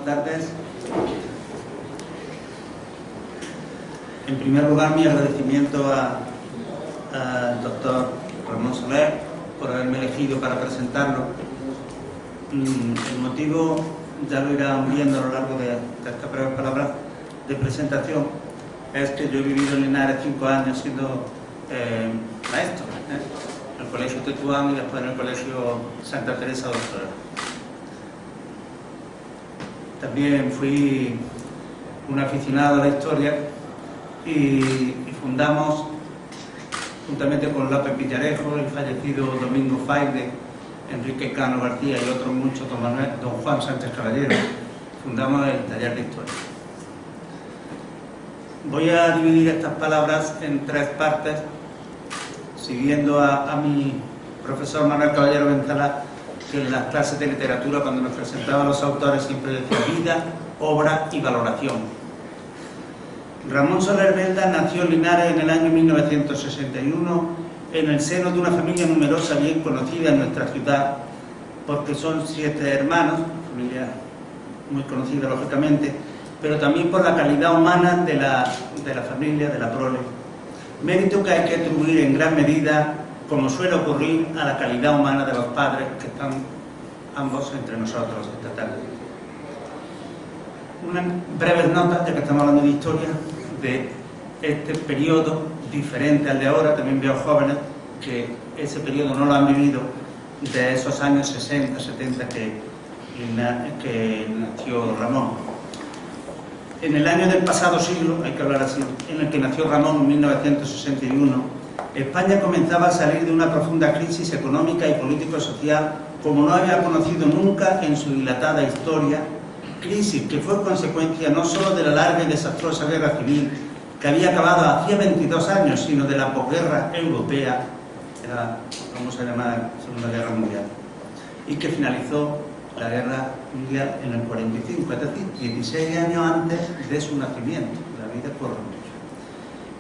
tardes. En primer lugar, mi agradecimiento al doctor Ramón Soler por haberme elegido para presentarlo. El motivo ya lo irán viendo a lo largo de estas breves palabras de presentación. Es que yo he vivido en Linares 5 años siendo maestro, en el Colegio Tetuán y después en el Colegio Santa Teresa Doctora. También fui un aficionado a la historia y fundamos, juntamente con López Villarejo, el fallecido Domingo Faide, Enrique Cano García y otros muchos, don Juan Sánchez Caballero, fundamos el taller de historia. Voy a dividir estas palabras en 3 partes, siguiendo a mi profesor Manuel Caballero Benzalá, que en las clases de literatura, cuando nos presentaba a los autores, siempre decía vida, obra y valoración. Ramón Soler Belda nació en Linares en el año 1961, en el seno de una familia numerosa bien conocida en nuestra ciudad, porque son 7 hermanos, familia muy conocida lógicamente, pero también por la calidad humana de la familia, de la prole. Mérito que hay que atribuir en gran medida, como suele ocurrir, a la calidad humana de los padres que están ambos entre nosotros esta tarde. Unas breves notas, ya que estamos hablando de historia, de este periodo diferente al de ahora. También veo jóvenes que ese periodo no lo han vivido, de esos años 60, 70 que nació Ramón. En el año del pasado siglo, hay que hablar así, en el que nació Ramón en 1961, España comenzaba a salir de una profunda crisis económica y político-social como no había conocido nunca en su dilatada historia, crisis que fue consecuencia no solo de la larga y desastrosa guerra civil que había acabado hacía 22 años, sino de la posguerra europea, de la famosa llamada Segunda Guerra Mundial, y que finalizó la Guerra Mundial en el 45, es decir, 16 años antes de su nacimiento. La vida corre mucho.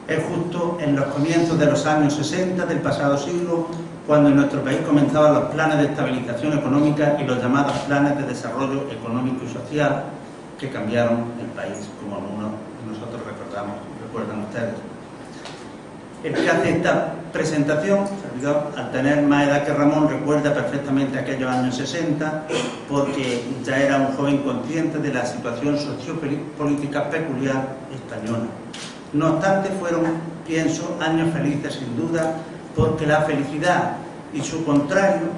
Es justo en los comienzos de los años 60 del pasado siglo cuando en nuestro país comenzaban los planes de estabilización económica y los llamados planes de desarrollo económico y social que cambiaron el país, como algunos de nosotros recuerdan ustedes. El que hace esta presentación, al tener más edad que Ramón, recuerda perfectamente aquellos años 60, porque ya era un joven consciente de la situación sociopolítica peculiar española. No obstante, fueron, pienso, años felices sin duda, porque la felicidad y su contrario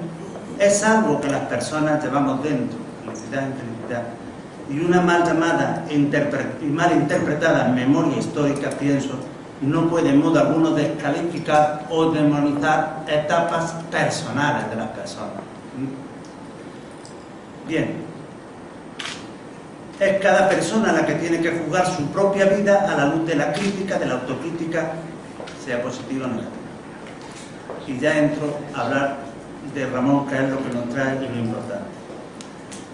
es algo que las personas llevamos dentro, felicidad e infelicidad, y una mal llamada y mal interpretada memoria histórica, pienso, no puede en modo alguno descalificar o demonizar etapas personales de las personas. Bien, es cada persona la que tiene que juzgar su propia vida a la luz de la crítica, de la autocrítica, sea positiva o negativa. Y ya entro a hablar de Ramón, que es lo que nos trae y lo importante.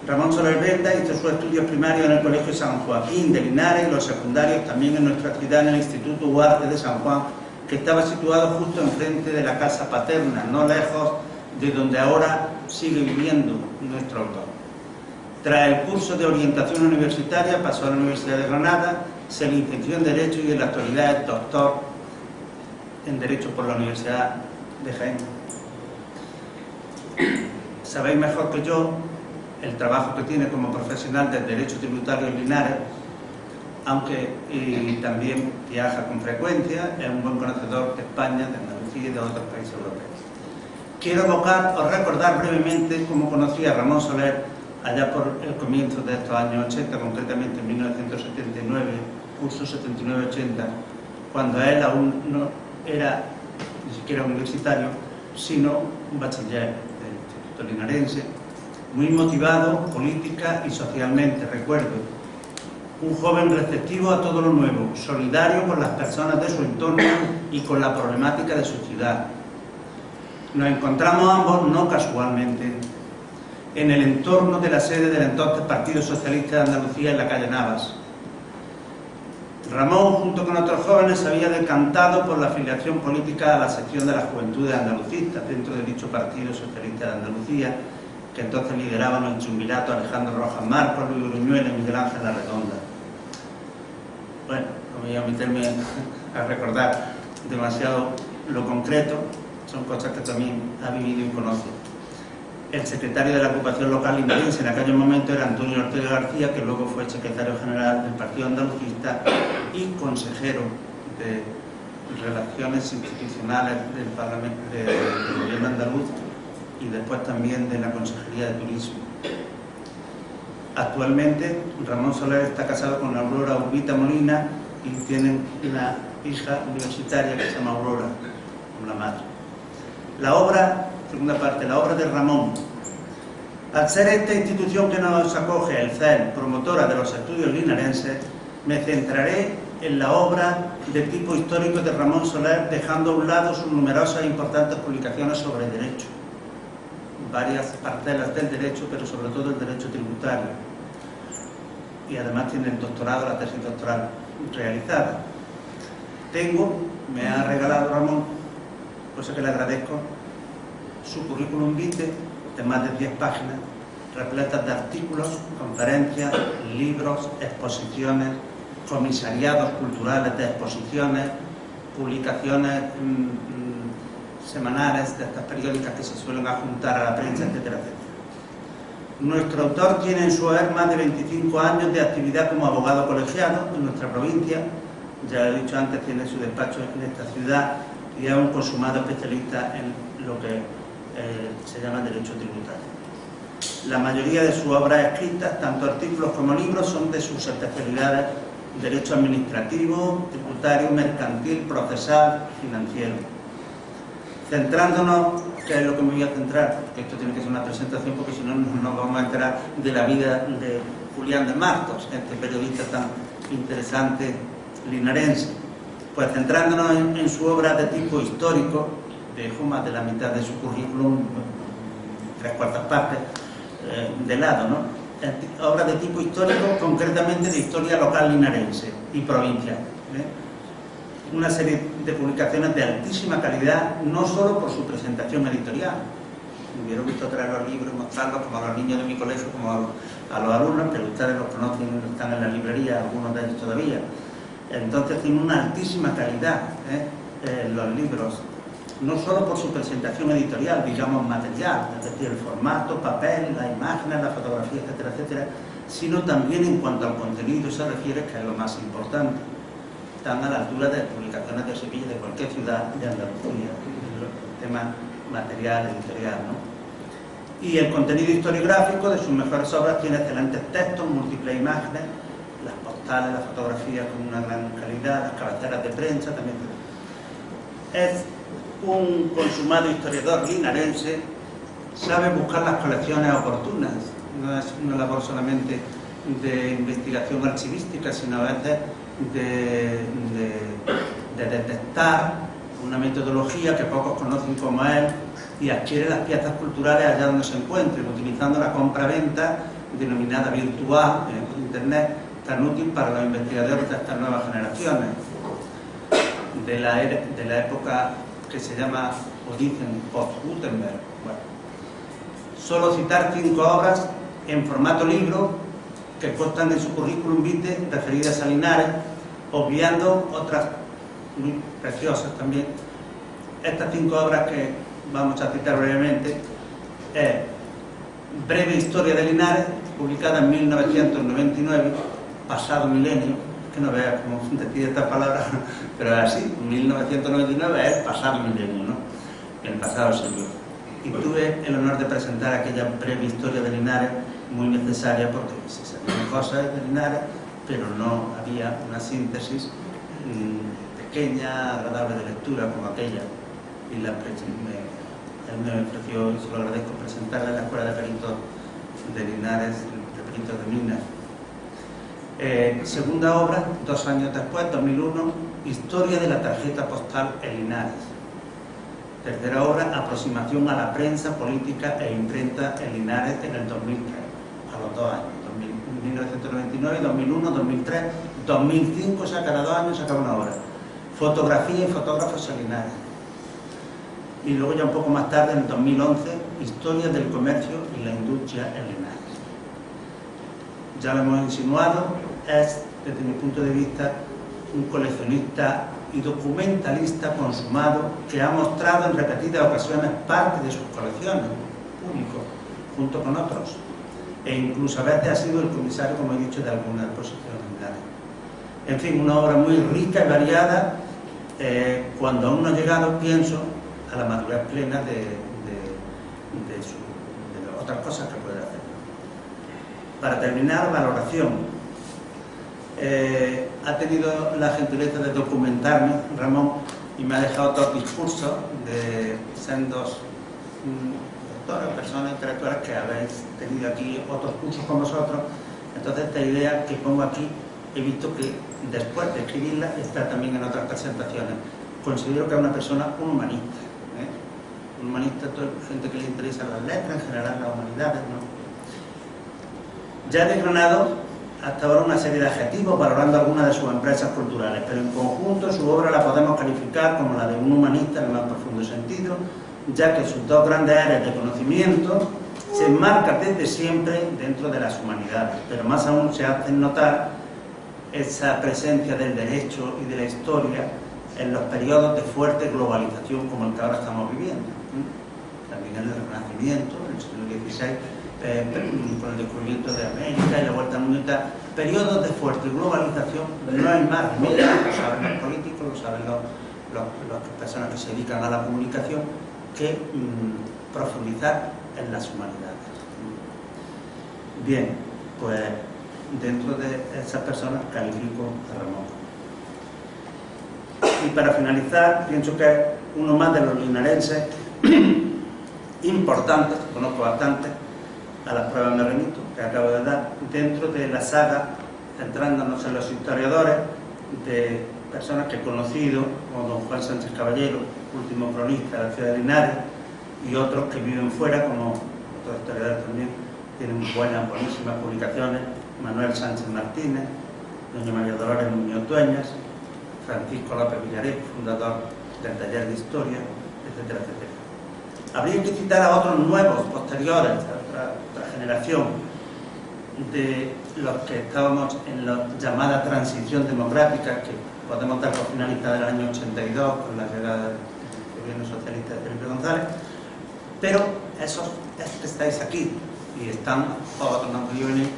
Ramón Soler Belda hizo sus estudios primarios en el Colegio San Joaquín de Linares y los secundarios también en nuestra ciudad, en el Instituto Huarte de San Juan, que estaba situado justo enfrente de la casa paterna, no lejos de donde ahora sigue viviendo nuestro autor. Tras el curso de orientación universitaria pasó a la Universidad de Granada, se licenció en Derecho y en la actualidad es doctor en Derecho por la Universidad de Jaén. Sabéis mejor que yo el trabajo que tiene como profesional del derecho tributario en Linares, aunque también viaja con frecuencia, es un buen conocedor de España, de Andalucía y de otros países europeos. Quiero evocar o recordar brevemente cómo conocí a Ramón Soler allá por el comienzo de estos años 80, concretamente en 1979, curso 79-80, cuando él aún no era ni siquiera universitario, sino un bachiller del Instituto Linarense, muy motivado política y socialmente, recuerdo. Un joven receptivo a todo lo nuevo, solidario con las personas de su entorno y con la problemática de su ciudad. Nos encontramos ambos, no casualmente, en el entorno de la sede del entonces Partido Socialista de Andalucía en la calle Navas. Ramón, junto con otros jóvenes, se había decantado por la afiliación política a la sección de las Juventudes Andalucistas dentro de dicho Partido Socialista de Andalucía, que entonces lideraban el Triunvirato Alejandro Rojas Marcos, Luis Gruñuela y Miguel Ángel La Redonda. Bueno, no voy a meterme a recordar demasiado lo concreto, son cosas que también ha vivido y conoce. El secretario de la ocupación local linarense en aquel momento era Antonio Ortega García, que luego fue secretario general del Partido Andalucista y consejero de Relaciones Institucionales del Parlamento del Gobierno andaluz y después también de la Consejería de Turismo. Actualmente Ramón Soler está casado con Aurora Urbita Molina y tienen una hija universitaria que se llama Aurora, como la madre. La obra, segunda parte, la obra de Ramón. Al ser esta institución que nos acoge, el CEL, promotora de los estudios linarenses, me centraré en la obra de tipo histórico de Ramón Soler, dejando a un lado sus numerosas e importantes publicaciones sobre derecho, varias parcelas del derecho, pero sobre todo el derecho tributario. Y además tiene el doctorado, la tesis doctoral realizada. Me ha regalado Ramón, cosa que le agradezco, su currículum vitae de más de 10 páginas, repletas de artículos, conferencias, libros, exposiciones, comisariados culturales de exposiciones, publicaciones semanales de estas periódicas que se suelen adjuntar a la prensa, etcétera, etcétera. Nuestro autor tiene en su haber más de 25 años de actividad como abogado colegiado en nuestra provincia. Ya lo he dicho antes, tiene su despacho en esta ciudad y es un consumado especialista en lo que se llama derecho tributario. La mayoría de sus obras escritas, tanto artículos como libros, son de sus especialidades: derecho administrativo, tributario, mercantil, procesal, financiero. Centrándonos, que es lo que me voy a centrar, porque esto tiene que ser una presentación, porque si no nos vamos a enterar de la vida de Julián de Marcos, este periodista tan interesante linarense. Pues centrándonos en su obra de tipo histórico, dejo más de la mitad de su currículum, 3/4 partes, de lado, ¿no? Obra de tipo histórico, concretamente de historia local linarense y provincial. Una serie de publicaciones de altísima calidad, no solo por su presentación editorial. Me hubiera gustado traer los libros y mostrarlos como a los niños de mi colegio, como a los alumnos, pero ustedes los conocen, están en la librería, algunos de ellos todavía. Entonces tiene una altísima calidad los libros, no solo por su presentación editorial, digamos material, es decir, el formato, papel, las imágenes, la fotografía, etcétera, etcétera, sino también en cuanto al contenido se refiere, que es lo más importante. Están a la altura de publicaciones de Sevilla, de cualquier ciudad de Andalucía, el tema material, editorial, ¿no? Y el contenido historiográfico de sus mejores obras tiene excelentes textos, múltiples imágenes, las postales, las fotografías con una gran calidad, las cabeceras de prensa también. Es un consumado historiador linarense, sabe buscar las colecciones oportunas, no es una labor solamente de investigación archivística, sino a veces de detectar una metodología que pocos conocen como él y adquiere las piezas culturales allá donde se encuentren, utilizando la compra-venta denominada virtual en Internet, tan útil para los investigadores de estas nuevas generaciones, de la época que se llama, o dicen, post-Gutenberg. Bueno, solo citar 5 obras en formato libro que constan en su currículum vitae referidas a Linares, obviando otras muy preciosas también. Estas 5 obras que vamos a citar brevemente es Breve Historia de Linares, publicada en 1999, pasado milenio, que no veas cómo decide esta palabra, pero es así, 1999 es pasado milenio, ¿no? El pasado siglo. Y tuve el honor de presentar aquella breve historia de Linares, muy necesaria porque se sabían cosas de Linares, pero no había una síntesis pequeña, agradable de lectura como aquella. Y él me ofreció, y se lo agradezco, presentarla en la Escuela de Peritos de Linares, de Peritos de Minas. Segunda obra, 2 años después, 2001, Historia de la tarjeta postal en Linares. Tercera obra, Aproximación a la prensa, política e imprenta en Linares en el 2003, a los 2 años, 1999, 2001, 2003, 2005, o sea, cada 2 años saca una obra. Fotografía y fotógrafos en Linares. Y luego ya un poco más tarde, en el 2011, Historia del comercio y la industria en Linares. Ya lo hemos insinuado, es, desde mi punto de vista, un coleccionista y documentalista consumado que ha mostrado en repetidas ocasiones parte de sus colecciones, público, junto con otros, e incluso a veces ha sido el comisario, como he dicho, de algunas exposiciones en Linares. En fin, una obra muy rica y variada. Cuando aún no ha llegado, pienso, a la madurez plena de otras cosas que puede hacer. Para terminar, valoración. Ha tenido la gentileza de documentarme, Ramón, y me ha dejado otros discursos de sendos doctores, personas intelectuales que habéis tenido aquí otros cursos con vosotros. Entonces, esta idea que pongo aquí, he visto que después de escribirla está también en otras presentaciones. Considero que es una persona, un humanista. Un humanista, toda gente que le interesa las letras, en general las humanidades, ¿no? Ya he desgranado hasta ahora una serie de adjetivos valorando algunas de sus empresas culturales, pero en conjunto su obra la podemos calificar como la de un humanista en el más profundo sentido, ya que sus dos grandes áreas de conocimiento se enmarcan desde siempre dentro de las humanidades, pero más aún se hacen notar esa presencia del derecho y de la historia en los periodos de fuerte globalización como el que ahora estamos viviendo. También en el Renacimiento, en el siglo XVI, con el descubrimiento de América y la vuelta al mundo, periodos de fuerte globalización. No hay más remedio, lo saben los políticos, lo saben las personas que se dedican a la comunicación, que profundizar en las humanidades. Bien, pues dentro de esas personas califico a Ramón. Y para finalizar, pienso que es uno más de los linarenses importantes, conozco bastante, a las pruebas me remito, que acabo de dar, dentro de la saga, centrándonos en los historiadores, de personas que he conocido, como don Juan Sánchez Caballero, último cronista de la ciudad de Linares, y otros que viven fuera, como otros historiadores también, tienen buenísimas publicaciones, Manuel Sánchez Martínez, doña María Dolores Muñoz Dueñas, Francisco López Villaré, fundador del Taller de Historia, etcétera, etcétera. Habría que citar a otros nuevos, posteriores, a otra generación, de los que estábamos en la llamada transición democrática, que podemos dar por finalizada en el año 82, con la llegada del gobierno socialista de Felipe González, pero esos que estáis aquí, y están otros no han podido venir,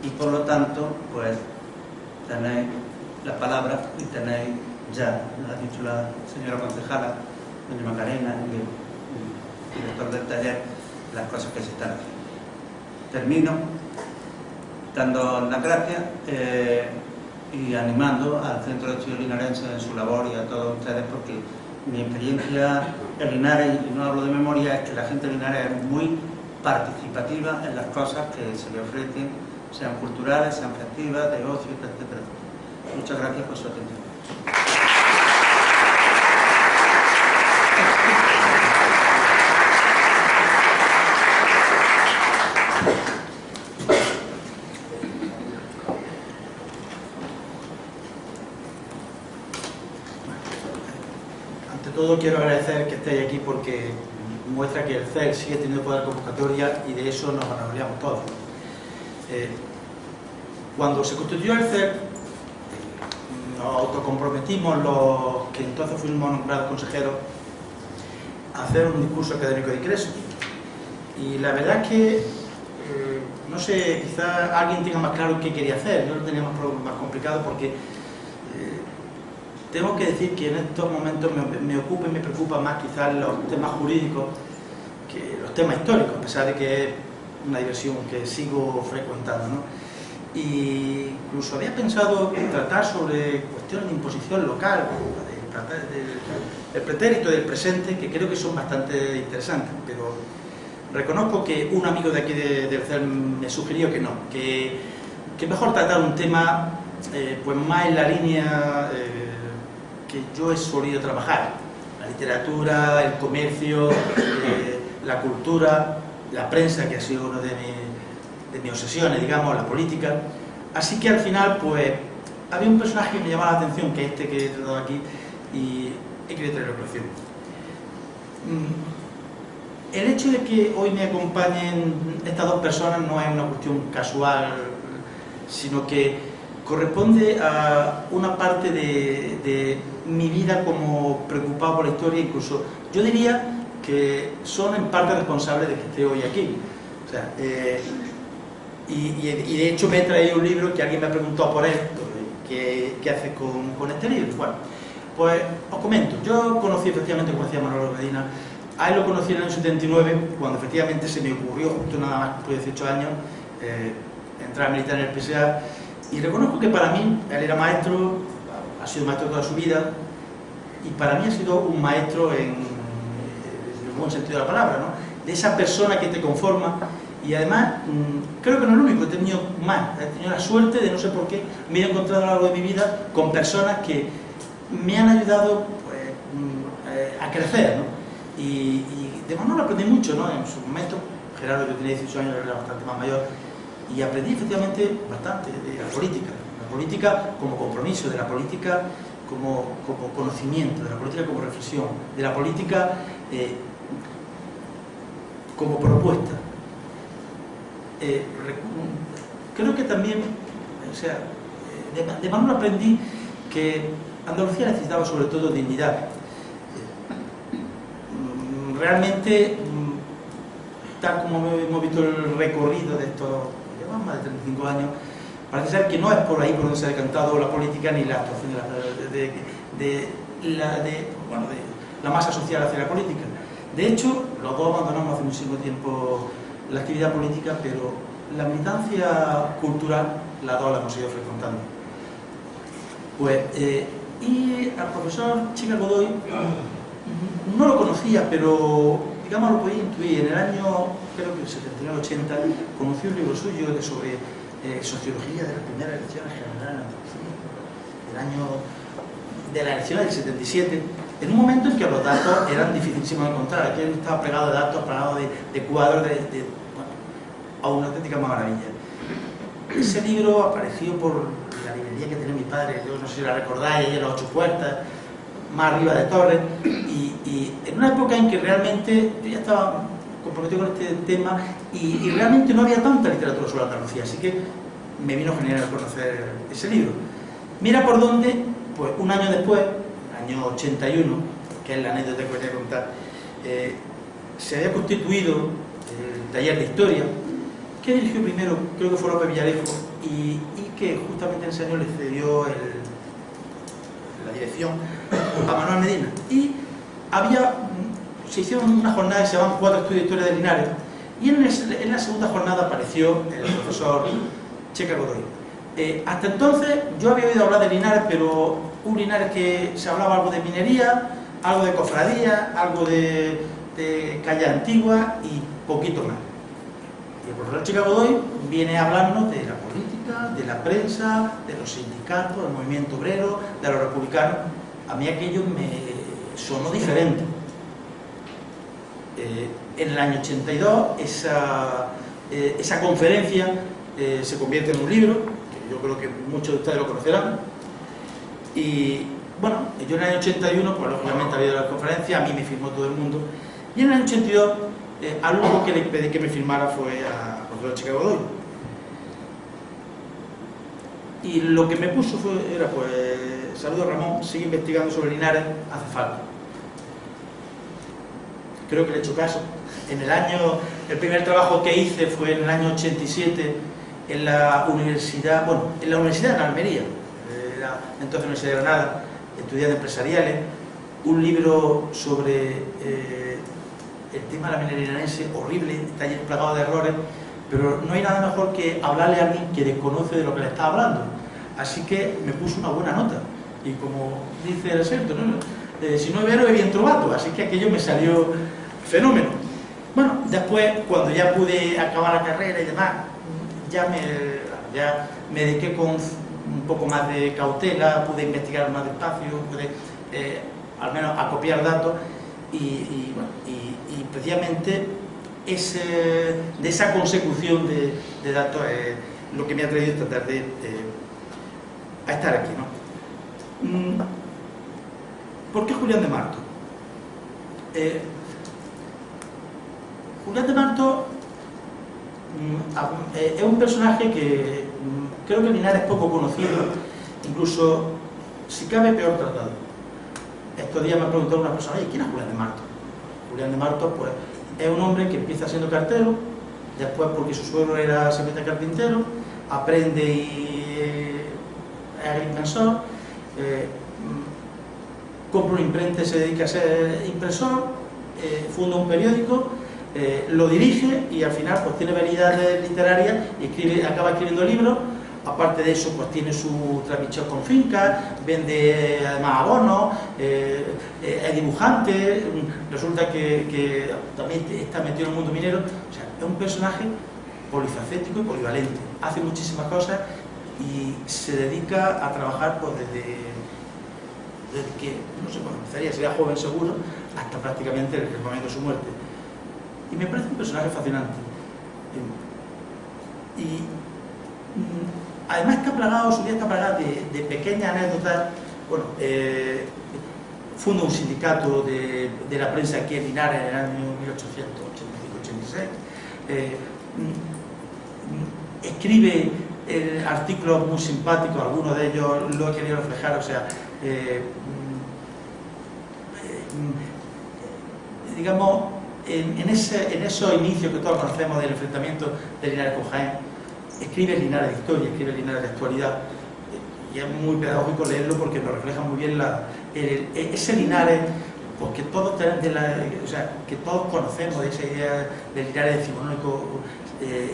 y por lo tanto, pues, tenéis la palabra y tenéis ya, lo ha dicho la señora concejala, doña Macarena, y el director del taller, las cosas que se están haciendo. Termino dando las gracias y animando al Centro de Estudios Linarenses en su labor y a todos ustedes, porque mi experiencia en Linares, y no hablo de memoria, es que la gente de Linares es muy participativa en las cosas que se le ofrecen, sean culturales, sean festivas, de ocio, etcétera. Muchas gracias por su atención. Ante todo quiero agradecer que estéis aquí porque muestra que el CEL sigue teniendo poder de convocatoria y de eso nos vanagloriamos todos. Cuando se constituyó el CEL, nos autocomprometimos los que entonces fuimos nombrados consejeros a hacer un discurso académico de ingreso. Y la verdad es que, no sé, quizás alguien tenga más claro qué quería hacer. Yo lo tenía más complicado porque tengo que decir que en estos momentos me ocupa y me preocupa más quizás los temas jurídicos que los temas históricos, a pesar de que es una diversión que sigo frecuentando, ¿no? Y incluso había pensado en tratar sobre cuestiones de imposición local, del pretérito y del presente, que creo que son bastante interesantes, pero reconozco que un amigo de aquí del CEL me sugirió que no, que mejor tratar un tema pues más en la línea que yo he solido trabajar: la literatura, el comercio, la cultura, la prensa, que ha sido una de mis obsesiones, digamos, la política. Así que al final, pues, había un personaje que me llamaba la atención, que es este que he tratado aquí, y he querido traerlo a colación. el hecho de que hoy me acompañen estas dos personas no es una cuestión casual, sino que corresponde a una parte de mi vida como preocupado por la historia. Incluso yo diría que son en parte responsables de que esté hoy aquí. O sea, y de hecho me he traído un libro que alguien me ha preguntado por él, ¿qué hace con este libro? Bueno, pues os comento. Yo conocí efectivamente, como decía Manolo Medina, a él lo conocí en el año 79, cuando efectivamente se me ocurrió, justo nada más después de 18 años, entrar a militar en el PSA, y reconozco que para mí, él era maestro, ha sido maestro toda su vida, y para mí ha sido un maestro en el buen sentido de la palabra, ¿no? De esa persona que te conforma, y además, creo que no es lo único, he tenido más, he tenido la suerte de, no sé por qué, me he encontrado a lo largo de mi vida con personas que me han ayudado pues, a crecer, ¿no? Y de Manolo aprendí mucho, ¿no? En su momento, Gerardo, que tenía 18 años, era bastante más mayor, y aprendí efectivamente bastante de la política como compromiso, de la política como conocimiento, de la política como reflexión, de la política como propuesta. Creo que también, o sea, de Manolo aprendí que Andalucía necesitaba sobre todo dignidad. Realmente, tal como hemos visto el recorrido de estos, llevamos más de 35 años, parece ser que no es por ahí por donde se ha decantado la política ni la actuación de la masa social hacia la política. De hecho, los dos abandonamos hace muchísimo tiempo la actividad política, pero la militancia cultural, las dos la hemos ido frecuentando. Pues, y al profesor Chica Godoy, no lo conocía, pero digamos lo podía intuir. En el año, creo que el 79-80, conocí un libro suyo sobre sociología de las primeras elecciones generales del año de las elecciones del 77, en un momento en que los datos eran dificilísimos de encontrar. Aquí estaba plegado de datos, plegado de cuadros, bueno, a una auténtica maravilla. Ese libro apareció por la librería que tenía mi padre, yo no sé si la recordáis, ahí en las 8 puertas, más arriba de Torres, y en una época en que realmente yo ya estaba comprometido con este tema y realmente no había tanta literatura sobre Andalucía, así que me vino genial conocer ese libro. Mira por dónde, pues un año después, año 81, que es la anécdota que voy a contar, se había constituido el taller de historia, que dirigió primero, creo que fue López Villarejo, y que justamente en ese año le cedió la dirección a Manuel Medina. Y se hicieron una jornada que se llamaban 4 estudios de historia de Linares, y en la segunda jornada apareció el profesor Checa Godoy. Hasta entonces yo había oído hablar de Linares, pero un Linares que se hablaba algo de minería, algo de cofradía, algo de calle antigua y poquito más. Y el profesor Checa Godoy viene a hablarnos de la política, de la prensa, de los sindicatos, del movimiento obrero, de los republicanos. A mí aquello me sonó diferente. En el año 82 esa conferencia se convierte en un libro, que yo creo que muchos de ustedes lo conocerán. Y bueno, yo en el año 81, pues lógicamente había ido a la conferencia, a mí me firmó todo el mundo. Y en el año 82, al único que le pedí que me firmara fue a profesor Checa Godoy. Y lo que me puso era pues, saludos Ramón, sigue investigando sobre Linares, hace falta. Creo que le he hecho caso. El primer trabajo que hice fue en el año 87 en la universidad, en la Universidad de Almería, entonces Universidad de Granada, estudiando empresariales, un libro sobre el tema de la minería linarense, horrible, está plagado de errores, pero no hay nada mejor que hablarle a alguien que desconoce de lo que le está hablando. Así que me puso una buena nota, y como dice el experto, ¿no? Si no es vero, es bien trovato, así que aquello me salió fenómeno. Bueno, después, cuando ya pude acabar la carrera y demás, ya me dediqué con un poco más de cautela, pude investigar más despacio, pude al menos acopiar datos, y precisamente de esa consecución de datos es lo que me ha traído esta tarde a estar aquí, ¿no? ¿Por qué Julián de Marto? Julián de Martos es un personaje que creo que en Linares es poco conocido, incluso, si cabe, peor tratado. Estos días me ha preguntado una persona, ¿quién es Julián de Martos? Julián de Martos, pues, es un hombre que empieza siendo cartero, después porque su suegro era semita carpintero, aprende y es agrimensor, compra una imprenta y se dedica a ser impresor, funda un periódico, lo dirige y al final pues tiene habilidades literarias y acaba escribiendo libros. Aparte de eso, pues tiene su trapicheo con fincas, vende además abonos, es dibujante, resulta que también está metido en el mundo minero. O sea, es un personaje polifacético y polivalente, hace muchísimas cosas y se dedica a trabajar pues, desde que, no sé cuándo empezaría, sería joven seguro, hasta prácticamente el momento de su muerte. Y me parece un personaje fascinante. Y además está plagado, su vida está plagada de pequeñas anécdotas. Bueno, funda un sindicato de la prensa aquí en Linares en el año 1885-86. Escribe artículos muy simpáticos, algunos de ellos lo he querido reflejar, o sea, digamos, en esos inicios que todos conocemos del enfrentamiento de Linares con Jaén, escribe Linares de historia, escribe Linares de actualidad, y es muy pedagógico leerlo porque nos refleja muy bien ese Linares, pues que todos tenemos o sea, que todos conocemos de esa idea del Linares decimonónico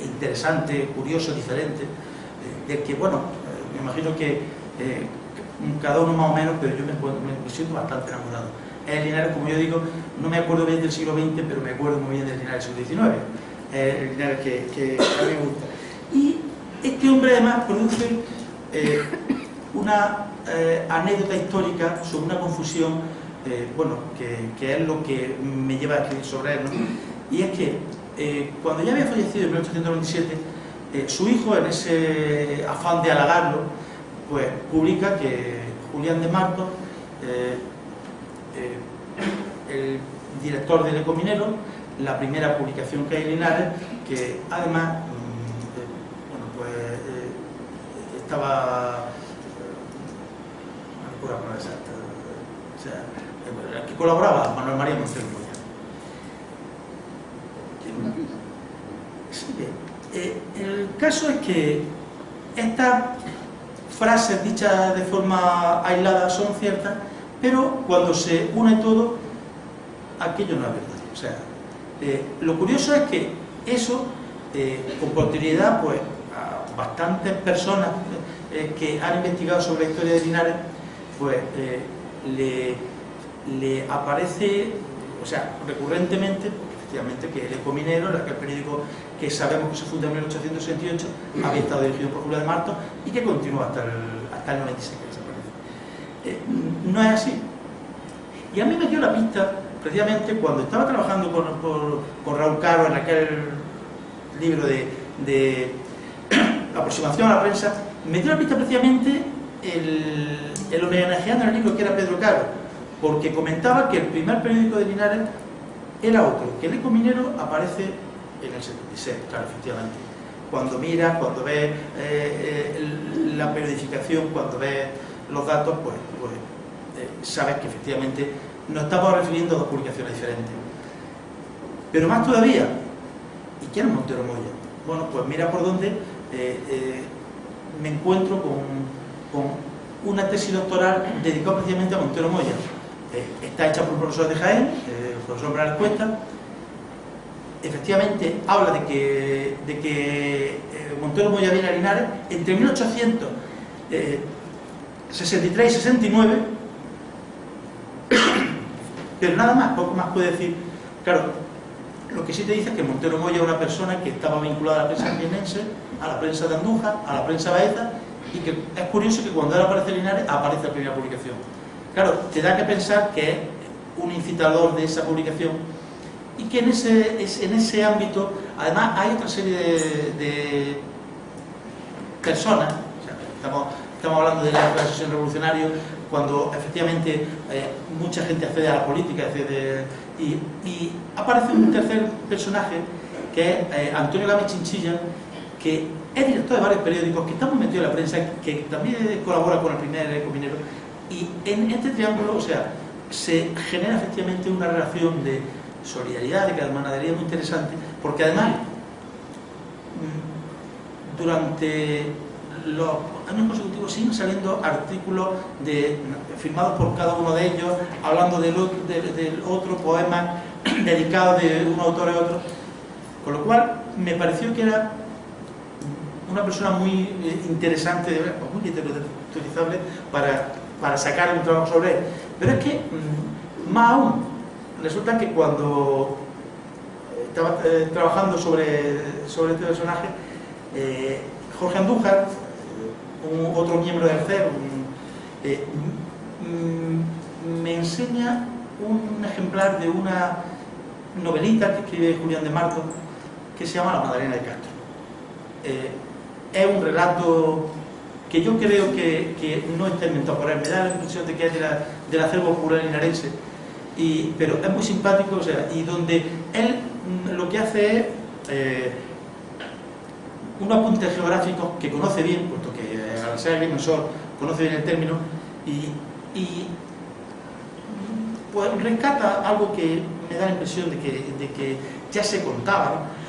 interesante, curioso, diferente, del que, bueno, me imagino que cada uno más o menos, pero yo me siento bastante enamorado. Es el Linares, como yo digo, no me acuerdo bien del siglo XX, pero me acuerdo muy bien del Linares del siglo XIX, el Linares que a mí me gusta. Y este hombre además produce una anécdota histórica sobre una confusión, bueno, que es lo que me lleva a escribir sobre él, ¿no? Y es que cuando ya había fallecido en 1897, su hijo, en ese afán de halagarlo, pues publica que Julián de Martos, el director del Ecominero, la primera publicación que hay en Linares, que además bueno, pues estaba no recuerdo la exacta, o sea, el que colaboraba Manuel María Montero Moya. El caso es que estas frases dichas de forma aislada son ciertas, pero cuando se une todo, aquello no es verdad. O sea, lo curioso es que eso, con posterioridad, pues a bastantes personas que han investigado sobre la historia de Linares, pues le aparece, o sea, recurrentemente, porque efectivamente que el Ecominero, el periódico que sabemos que se funda en 1868, había estado dirigido por Julián de Martos y que continúa hasta el 96, que desaparece. No es así. Y a mí me dio la pista, precisamente, cuando estaba trabajando con Raúl Caro en aquel libro de aproximación a la prensa, me dio la pista precisamente el homenajeando al libro que era Pedro Caro, porque comentaba que el primer periódico de Linares era otro, que el Ecominero aparece en el 76, claro, efectivamente. Cuando miras, cuando ves la periodificación, cuando ves los datos, pues sabes que efectivamente nos estamos refiriendo a dos publicaciones diferentes. Pero más todavía, ¿y quién es Montero Moya? Bueno, pues mira por dónde me encuentro con una tesis doctoral dedicada precisamente a Montero Moya. Está hecha por un profesor de Jaén, el profesor Morales Cuesta. Efectivamente habla de que Montero Moya viene a Linares entre 1863 y 69, pero nada más, poco más puede decir. Claro, lo que sí te dice es que Montero Moya es una persona que estaba vinculada a la prensa jienense, a la prensa de Andújar, a la prensa baeza, y que es curioso que cuando él aparece en Linares aparece la primera publicación. Claro, te da que pensar que es un incitador de esa publicación y que en ese ámbito, además, hay otra serie de personas, o sea, estamos hablando de la época de la sesión revolucionaria, cuando efectivamente mucha gente accede a la política, y aparece un tercer personaje que es Antonio Gámez Chinchilla, que es director de varios periódicos, que está muy metido en la prensa, que también colabora con el primer Ecominero, y en este triángulo, o sea, se genera efectivamente una relación de solidaridad, de camaradería muy interesante, porque además durante los años consecutivos siguen saliendo artículos firmados por cada uno de ellos, hablando del otro poema dedicado de un autor a otro, con lo cual me pareció que era una persona muy interesante, muy literaturizable para sacar un trabajo sobre él. Pero es que, más aún, resulta que cuando estaba trabajando sobre este personaje, Jorge Andújar, otro miembro del CER, me enseña un ejemplar de una novelita que escribe Julián de Marto, que se llama La Magdalena de Castro. Es un relato que yo creo que no está inventado por él, me da la impresión de que es del acervo popular linarense, pero es muy simpático, o sea, y donde él lo que hace es un apunte geográfico que conoce bien, puesto que al ser agrimensor conoce bien el término, y pues rescata algo que me da la impresión de que ya se contaba, ¿no?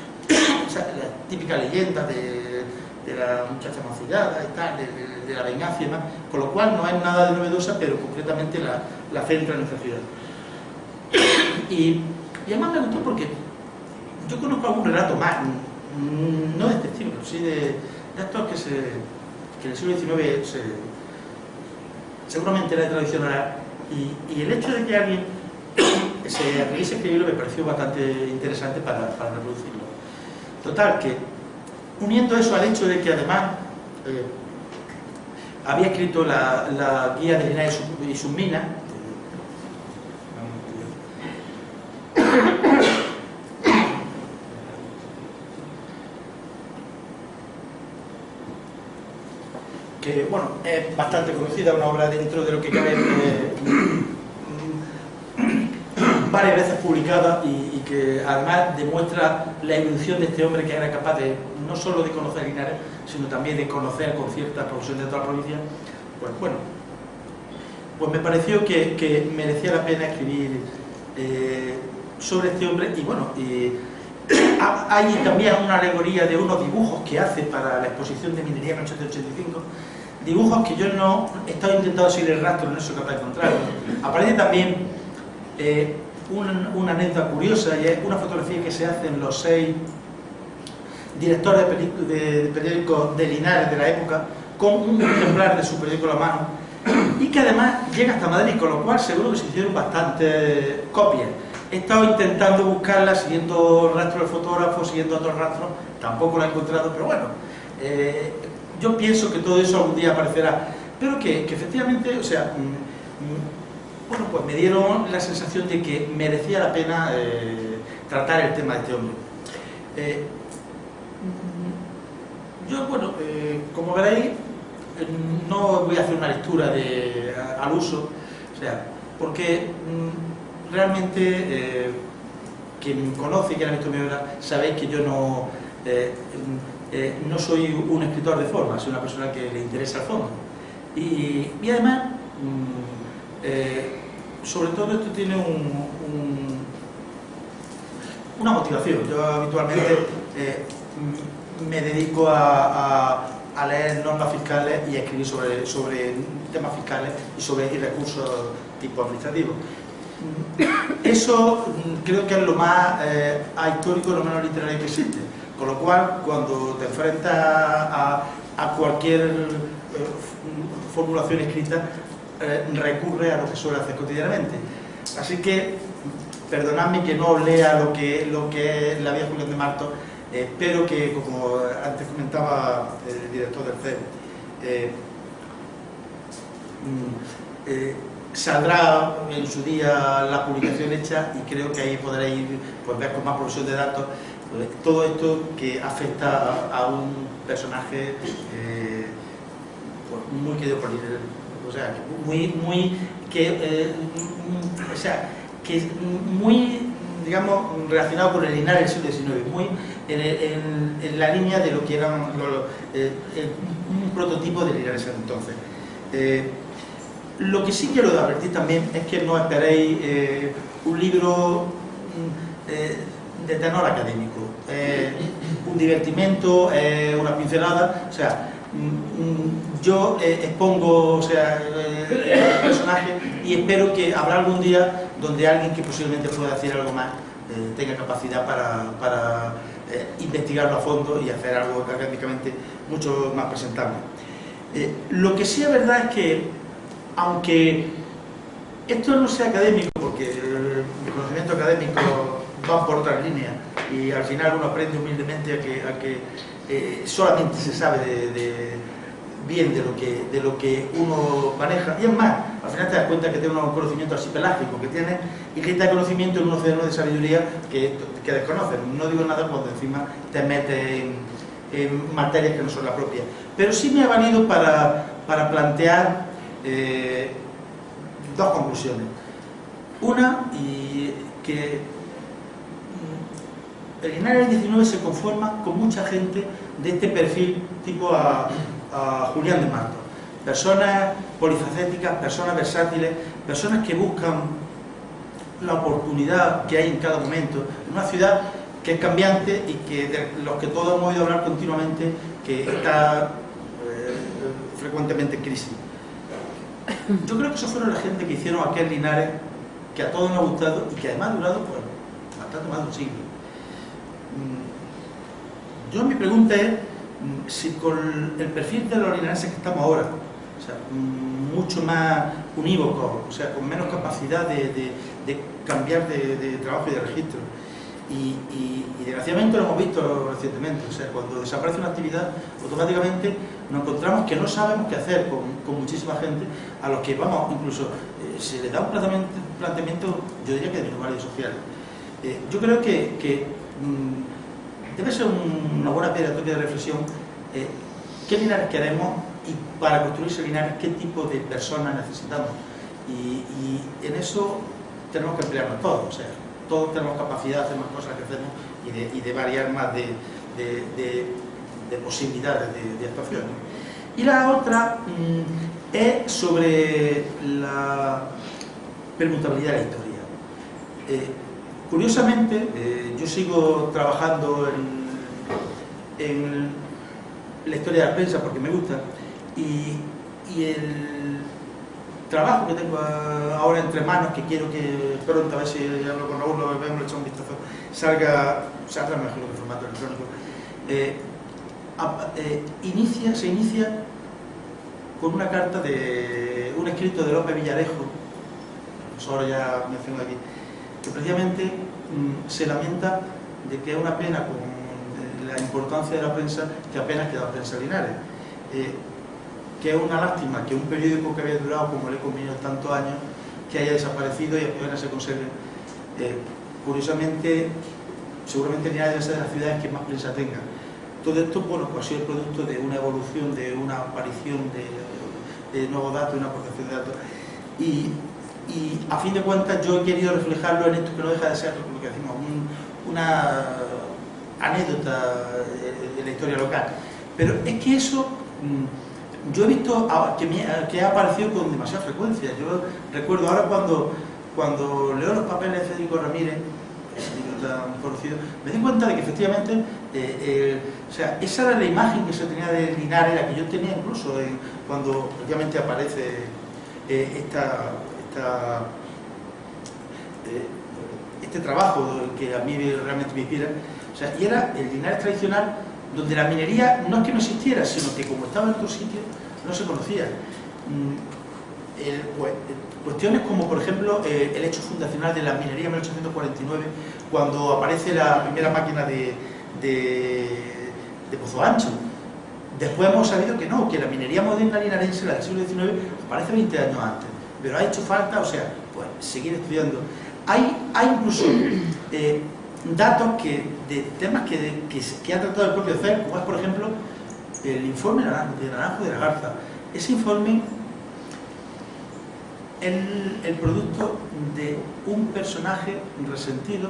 O sea, la típica leyenda de la muchacha mancillada y tal, de la venganza y demás, con lo cual no es nada de novedosa, pero concretamente la centra en nuestra ciudad. Y además me gustó porque yo conozco algún relato más, no de este estilo, pero sí de estos que en el siglo XIX seguramente era de tradición oral, y el hecho de que alguien se atrevise a escribirlo me pareció bastante interesante para reproducirlo. Total, que uniendo eso al hecho de que además había escrito la guía de Linares y sus minas, que bueno, es bastante conocida, una obra dentro de lo que cabe varias veces publicada, y que además demuestra la evolución de este hombre, que era capaz de no solo de conocer Linares, sino también de conocer con cierta profesión de otra provincia. Pues bueno, pues me pareció que merecía la pena escribir sobre este hombre. Y bueno, hay también una alegoría de unos dibujos que hace para la exposición de minería en 1885, dibujos que yo no he estado intentando seguir el rastro, no soy capaz de encontrar. Aparece también una anécdota curiosa, y es una fotografía que se hacen los 6 directores de periódicos de Linares de la época, con un ejemplar de su periódico a la mano, y que además llega hasta Madrid, con lo cual seguro que se hicieron bastantes copias. He estado intentando buscarla siguiendo rastros del fotógrafo, siguiendo otros rastros, tampoco la he encontrado, pero bueno, yo pienso que todo eso algún día aparecerá, pero que efectivamente, o sea, bueno, pues me dieron la sensación de que merecía la pena tratar el tema de este hombre. Yo, bueno, como veréis, no voy a hacer una lectura al uso, o sea, porque realmente quien me conoce y quien ha visto mi obra, sabéis que yo no soy un escritor de forma, soy una persona que le interesa el fondo. Y además, sobre todo esto tiene una motivación. Yo habitualmente me dedico a leer normas fiscales y a escribir sobre temas fiscales y recursos tipo administrativos. Eso creo que es lo más histórico, lo menos literario que existe. Con lo cual, cuando te enfrentas a cualquier formulación escrita, recurre a lo que suele hacer cotidianamente. Así que, perdonadme que no lea lo que es la vida de Julián de Marto, pero que, como antes comentaba el director del CER, saldrá en su día la publicación hecha, y creo que ahí podréis pues, ver con más provisión de datos todo esto que afecta a un personaje pues, muy querido por o sea, muy, digamos, relacionado con el Linares del siglo XIX, muy en la línea de lo que eran un prototipo de Linares entonces. Lo que sí quiero advertir también es que no esperéis un libro de tenor académico, un divertimento, una pincelada, o sea, yo expongo, o sea, el personaje y espero que habrá algún día donde alguien que posiblemente pueda decir algo más tenga capacidad para investigarlo a fondo y hacer algo académicamente mucho más presentable. Lo que sí es verdad es que, aunque esto no sea académico, porque el conocimiento académico va por otras líneas y al final uno aprende humildemente a que solamente se sabe bien de lo que uno maneja, y es más, al final te das cuenta que tiene un conocimiento así pelágico que tiene, y que este conocimiento es un océano de sabiduría que desconoces. No digo nada cuando encima te metes en materias que no son las propias, pero sí me ha valido para plantear dos conclusiones. Una, y que el Linares del 19 se conforma con mucha gente de este perfil tipo a Julián de Marto, personas polifacéticas, personas versátiles, personas que buscan la oportunidad que hay en cada momento, en una ciudad que es cambiante y que de los que todos hemos oído hablar continuamente, que está frecuentemente en crisis. Yo creo que esos fueron la gente que hicieron aquel Linares que a todos nos ha gustado y que además ha durado pues, bastante más de un siglo. Mi pregunta es si con el perfil de los linarenses que estamos ahora, o sea, mucho más unívocos, o sea, con menos capacidad de cambiar de trabajo y de registro, y desgraciadamente lo hemos visto recientemente, o sea, cuando desaparece una actividad, automáticamente nos encontramos que no sabemos qué hacer con muchísima gente, a los que, vamos, incluso se les da un planteamiento, yo diría que de minusvalía social. Yo creo que debe ser una buena piedra de toque de reflexión qué Linares queremos y para construir ese Linares qué tipo de personas necesitamos, y en eso tenemos que emplearnos todos, o sea, todos tenemos capacidad de hacer más cosas que hacemos y de variar más de posibilidades de actuación. Y la otra es sobre la permutabilidad de la historia. Curiosamente, yo sigo trabajando en la historia de la prensa porque me gusta, y el trabajo que tengo ahora entre manos, que quiero que pronto, a ver si hablo con Raúl, lo vemos, le echamos un vistazo, salga mejor que en formato electrónico. Se inicia con una carta de un escrito de López Villarejo, ahora ya menciono aquí, que precisamente se lamenta de que es una pena con la importancia de la prensa que apenas queda prensa Linares, que es una lástima que un periódico que había durado como el Eco tantos años que haya desaparecido y apenas se conserve. Curiosamente, seguramente Linares es de las ciudades que más prensa tenga. Todo esto, bueno, pues ha sido el producto de una evolución, de una aparición de nuevos datos, una aportación de datos, y a fin de cuentas yo he querido reflejarlo en esto que no deja de ser lo que decimos, una anécdota de la historia local. Pero es que eso yo he visto que ha aparecido con demasiada frecuencia. Yo recuerdo ahora cuando leo los papeles de Federico Ramírez, tan conocido, me di cuenta de que efectivamente o sea, esa era la imagen que se tenía de Linares, la que yo tenía incluso cuando obviamente aparece este trabajo que a mí realmente me inspira, o sea, y era el Linares tradicional, donde la minería no es que no existiera, sino que como estaba en otros sitios no se conocía. Cuestiones como, por ejemplo, el hecho fundacional de la minería en 1849, cuando aparece la primera máquina de Pozo Ancho. Después hemos sabido que no, que la minería moderna linarense, la del siglo XIX, aparece 20 años antes. Pero ha hecho falta, o sea, pues seguir estudiando. Hay incluso datos de temas que ha tratado el propio CERN, como es, por ejemplo, el informe de Naranjo de la Garza. Ese informe el producto de un personaje resentido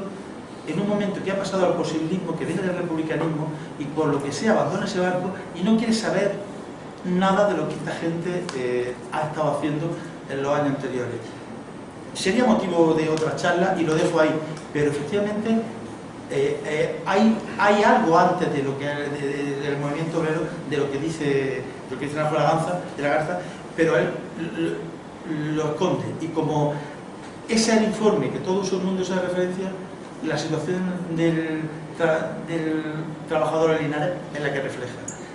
en un momento que ha pasado al posibilismo, que viene del republicanismo y por lo que sea abandona ese barco y no quiere saber nada de lo que esta gente ha estado haciendo en los años anteriores. Sería motivo de otra charla y lo dejo ahí, pero efectivamente hay algo antes de lo que del movimiento obrero, de lo que dice Najo de la Garza, pero él lo esconde, y como ese es el informe que todo el mundo se referencia, la situación del trabajador en Linares es la que refleja.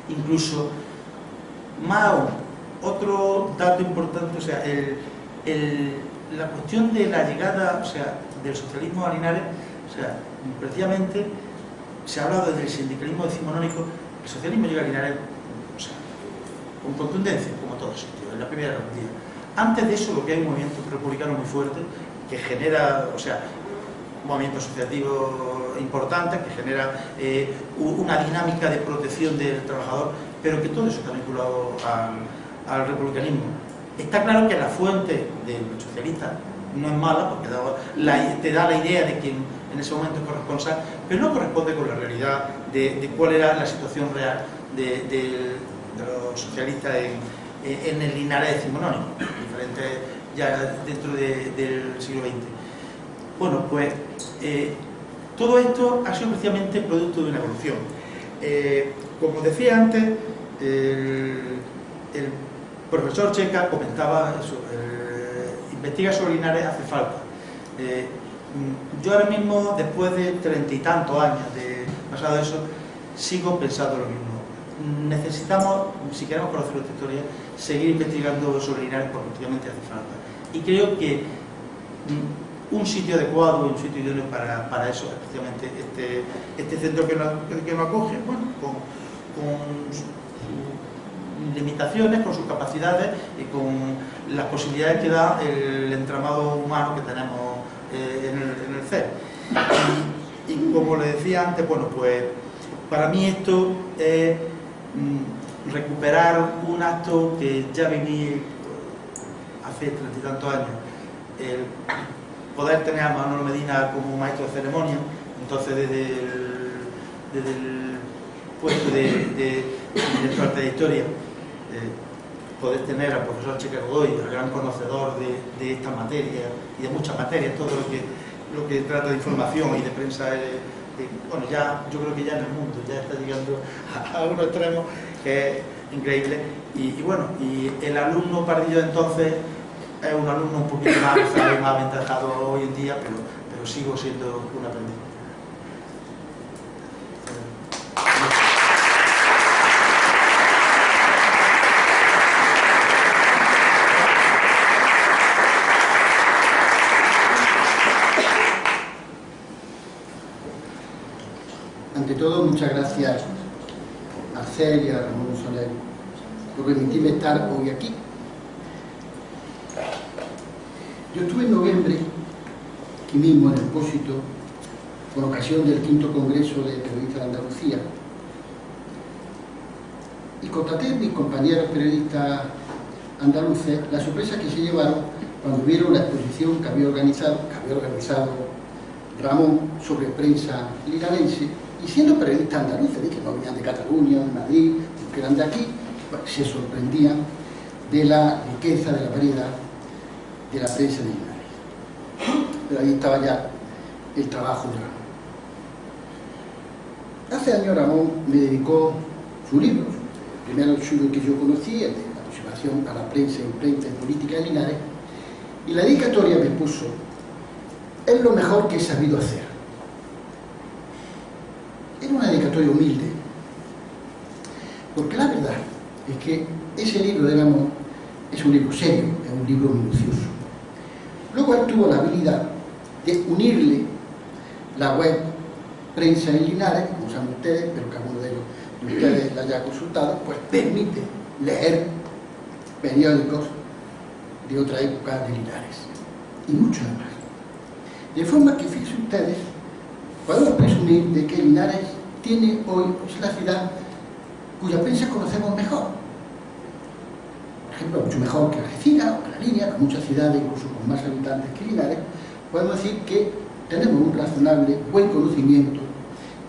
Incluso más aún, otro dato importante, o sea, la cuestión de la llegada, o sea, del socialismo a Linares, o sea, precisamente se ha hablado del sindicalismo decimonónico. El socialismo llega a Linares, o sea, con contundencia, como todos sitios, en la primera revolución. Antes de eso, lo que hay un movimiento republicano muy fuerte que genera, o sea, un movimiento asociativo importante que genera una dinámica de protección del trabajador, pero que todo eso está vinculado al republicanismo. Está claro que la fuente del socialista no es mala, porque te da la idea de quién en ese momento es corresponsal, pero no corresponde con la realidad de cuál era la situación real de los socialistas en el Linares decimonónico, diferente ya dentro del siglo XX. Bueno, pues todo esto ha sido precisamente producto de una evolución. Como decía antes, el profesor Checa comentaba eso, investigar sobre Linares hace falta. Yo ahora mismo, después de 30 y tantos años de pasado eso, sigo pensando lo mismo. Necesitamos, si queremos conocer nuestra historia, seguir investigando sobre Linares, porque efectivamente hace falta. Y creo que un sitio adecuado, un sitio idóneo para eso, especialmente este centro que nos acoge, bueno, con sus limitaciones, con sus capacidades y con las posibilidades que da el entramado humano que tenemos en el CER. Y como le decía antes, bueno, pues para mí esto es recuperar un acto que ya viví hace 30 y tantos años, el poder tener a Manolo Medina como maestro de ceremonia. Entonces desde el puesto de director de arte de historia, poder tener al profesor Checa Godoy, el gran conocedor de esta materia y de muchas materias, todo lo que trata de información y de prensa, bueno, ya yo creo que ya en el mundo ya está llegando a un extremo que es increíble. Y bueno, y el alumno Pardillo entonces es un alumno un poquito más aventajado hoy en día, pero sigo siendo un aprendiz. Ante todo, muchas gracias a Cel y a Ramón Soler por permitirme estar hoy aquí. Yo estuve en noviembre, aquí mismo en el Pósito, con ocasión del 5º Congreso de Periodistas de Andalucía, y constaté a mis compañeros periodistas andaluces la sorpresa que se llevaron cuando vieron la exposición que había organizado Ramón sobre prensa linarense, y siendo periodistas andaluces, que no venían de Cataluña, de Madrid, que eran de aquí, pues, se sorprendían de la riqueza, de la variedad de la prensa de Linares. Pero ahí estaba ya el trabajo de Ramón. Hace años Ramón me dedicó su libro, el primero suyo que yo conocí, el de la aproximación a la prensa, imprenta y política de Linares, y la dedicatoria me puso: es lo mejor que he sabido hacer. Era una dedicatoria humilde, porque la verdad es que ese libro de Ramón es un libro serio, es un libro minucioso. Luego él tuvo la habilidad de unirle la web Prensa en Linares, como saben ustedes, pero cada uno de ustedes la haya consultado, pues permite leer periódicos de otra época de Linares y mucho más. De forma que, fíjense ustedes, podemos presumir de que Linares tiene hoy, pues, la ciudad cuya prensa conocemos mejor. ejemplo, mucho mejor que Algeciras o que La Línea, que muchas ciudades incluso con más habitantes que Linares, podemos decir que tenemos un razonable buen conocimiento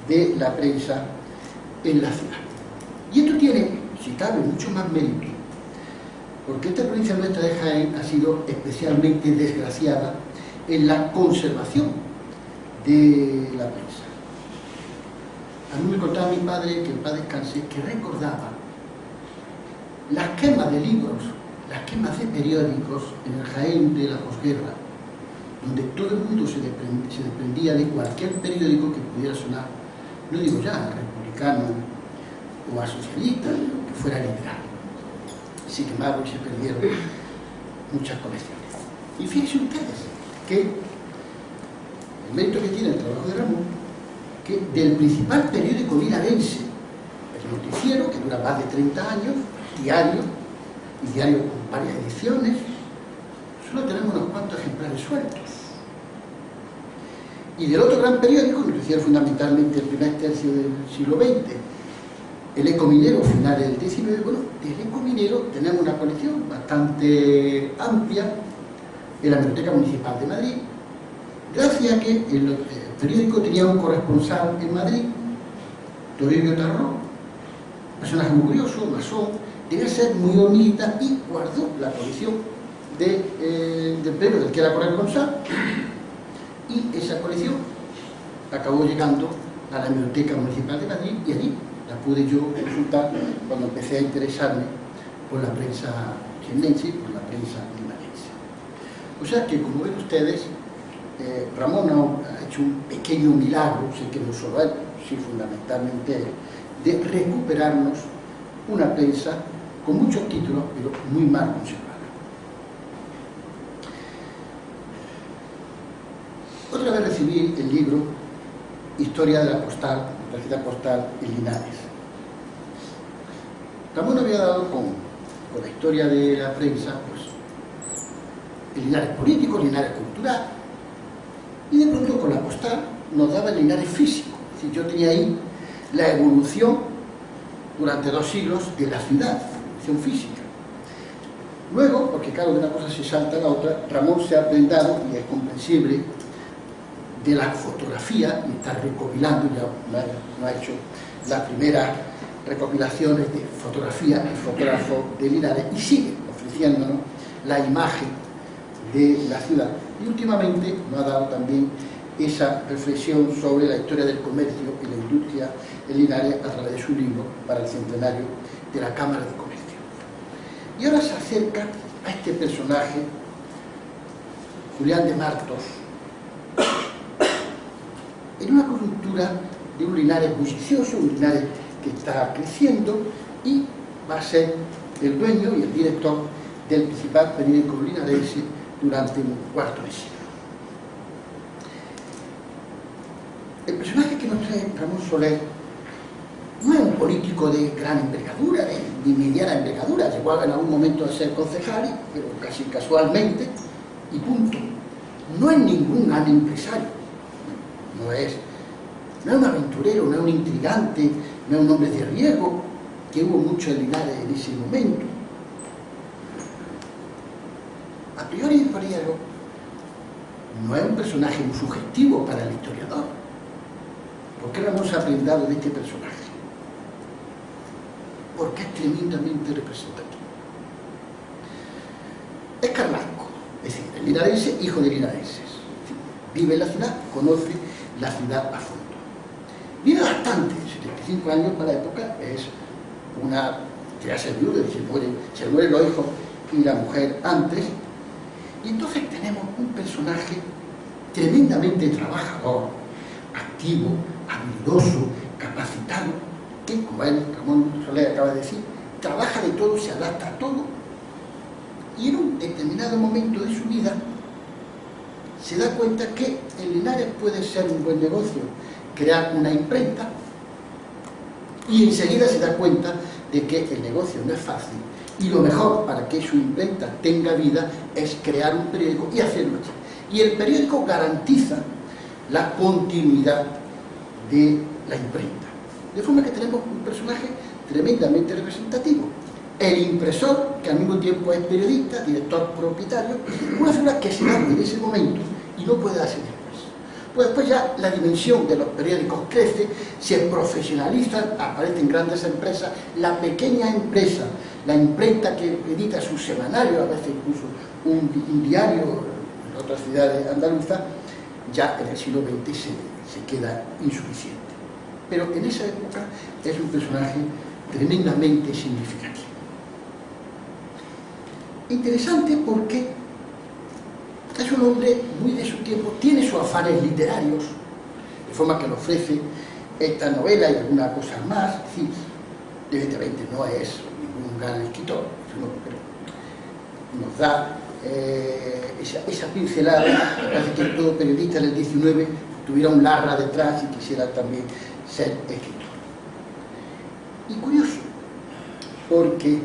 de la prensa en la ciudad. Y esto tiene, si cabe, mucho más mérito, porque esta provincia nuestra de Jaén ha sido especialmente desgraciada en la conservación de la prensa. A mí me contaba mi padre, que en paz descanse, que recordaba las quemas de libros, las quemas de periódicos en el Jaén de la posguerra, donde todo el mundo se desprendía de cualquier periódico que pudiera sonar, no digo ya republicano o a socialista, que fuera liberal. Sin embargo, se perdieron muchas colecciones. Y fíjense ustedes que el mérito que tiene el trabajo de Ramón, que del principal periódico linarense, el Noticiero, que dura más de 30 años, diario, y diario con varias ediciones, solo tenemos unos cuantos ejemplares sueltos. Y del otro gran periódico, el Noticiero fundamentalmente el primer tercio del siglo XX, el Eco Minero, finales del XIX, bueno, del Eco Minero tenemos una colección bastante amplia en la Biblioteca Municipal de Madrid, gracias a que el periódico tenía un corresponsal en Madrid, Toribio Tarró, personaje muy curioso, masón, debía ser muy humilde y guardó la colección del premio del que era corresponsal, y esa colección acabó llegando a la Biblioteca Municipal de Madrid, y allí la pude yo consultar cuando empecé a interesarme por la prensa jiennense y por la prensa linarense. O sea que, como ven ustedes, Ramón ha hecho un pequeño milagro, sé que no solo él, sí fundamentalmente él, de recuperarnos una prensa con muchos títulos, pero muy mal conservada. Otra vez recibí el libro Historia de la Postal, la ciudad postal en Linares. Ramón había dado con la historia de la prensa, pues, el Linares político, el Linares cultural, y de pronto con la postal nos daba el Linares físico. Es decir, yo tenía ahí la evolución durante 2 siglos de la ciudad, la evolución física. Luego, porque claro, de una cosa se salta a la otra, Ramón se ha prendado, y es comprensible, de la fotografía, y está recopilando, ya no ha hecho las primeras recopilaciones de fotografía, el fotógrafo de Linares, y sigue ofreciéndonos la imagen de la ciudad. Y últimamente nos ha dado también esa reflexión sobre la historia del comercio y la industria en Linares a través de su libro para el centenario de la Cámara de Comercio. Y ahora se acerca a este personaje, Julián de Martos, en una coyuntura de un Linares bullicioso, un Linares que está creciendo, y va a ser el dueño y el director del principal periódico linarense durante un cuarto de siglo. El personaje que nos trae Ramón Soler no es un político de gran envergadura, ni mediana envergadura, llegó en algún momento a ser concejal, pero casi casualmente, y punto. No es ningún gran empresario, no es un aventurero, no es un intrigante, no es un hombre de riesgo, que hubo mucho en Linares en ese momento. A priori el Pariego no es un personaje muy sugestivo para el historiador. ¿Por qué no hemos aprendido de este personaje? Porque es tremendamente representativo. Es carrasco, es decir, el linarense, hijo de linarenses. Vive en la ciudad, conoce la ciudad a fondo. Vive bastante, 75 años para la época, es una que ya se viuda, se mueren los hijos y la mujer antes. Y entonces tenemos un personaje tremendamente trabajador, activo, habilidoso, capacitado, que, como él, Ramón Soler acaba de decir, trabaja de todo, se adapta a todo, y en un determinado momento de su vida se da cuenta que en Linares puede ser un buen negocio crear una imprenta, y enseguida se da cuenta de que el negocio no es fácil, y lo mejor para que su imprenta tenga vida es crear un periódico y hacerlo así. Y el periódico garantiza la continuidad de la imprenta. De forma que tenemos un personaje tremendamente representativo. el impresor, que al mismo tiempo es periodista, director propietario, una figura que se da en ese momento y no puede darse después. Pues después ya la dimensión de los periódicos crece, se profesionalizan, aparecen grandes empresas, la pequeña empresa, la imprenta que edita su semanario, a veces incluso un diario en otras ciudades andaluzas, ya en el siglo XX se queda insuficiente. Pero en esa época es un personaje tremendamente significativo. Interesante porque es un hombre muy de su tiempo, tiene sus afanes literarios, de forma que le ofrece esta novela y alguna cosa más. Es decir, evidentemente no es ningún gran escritor, pero nos da esa pincelada. Parece que todo periodista del 19 tuviera un Larra detrás y quisiera también ser escritor. Y curioso, porque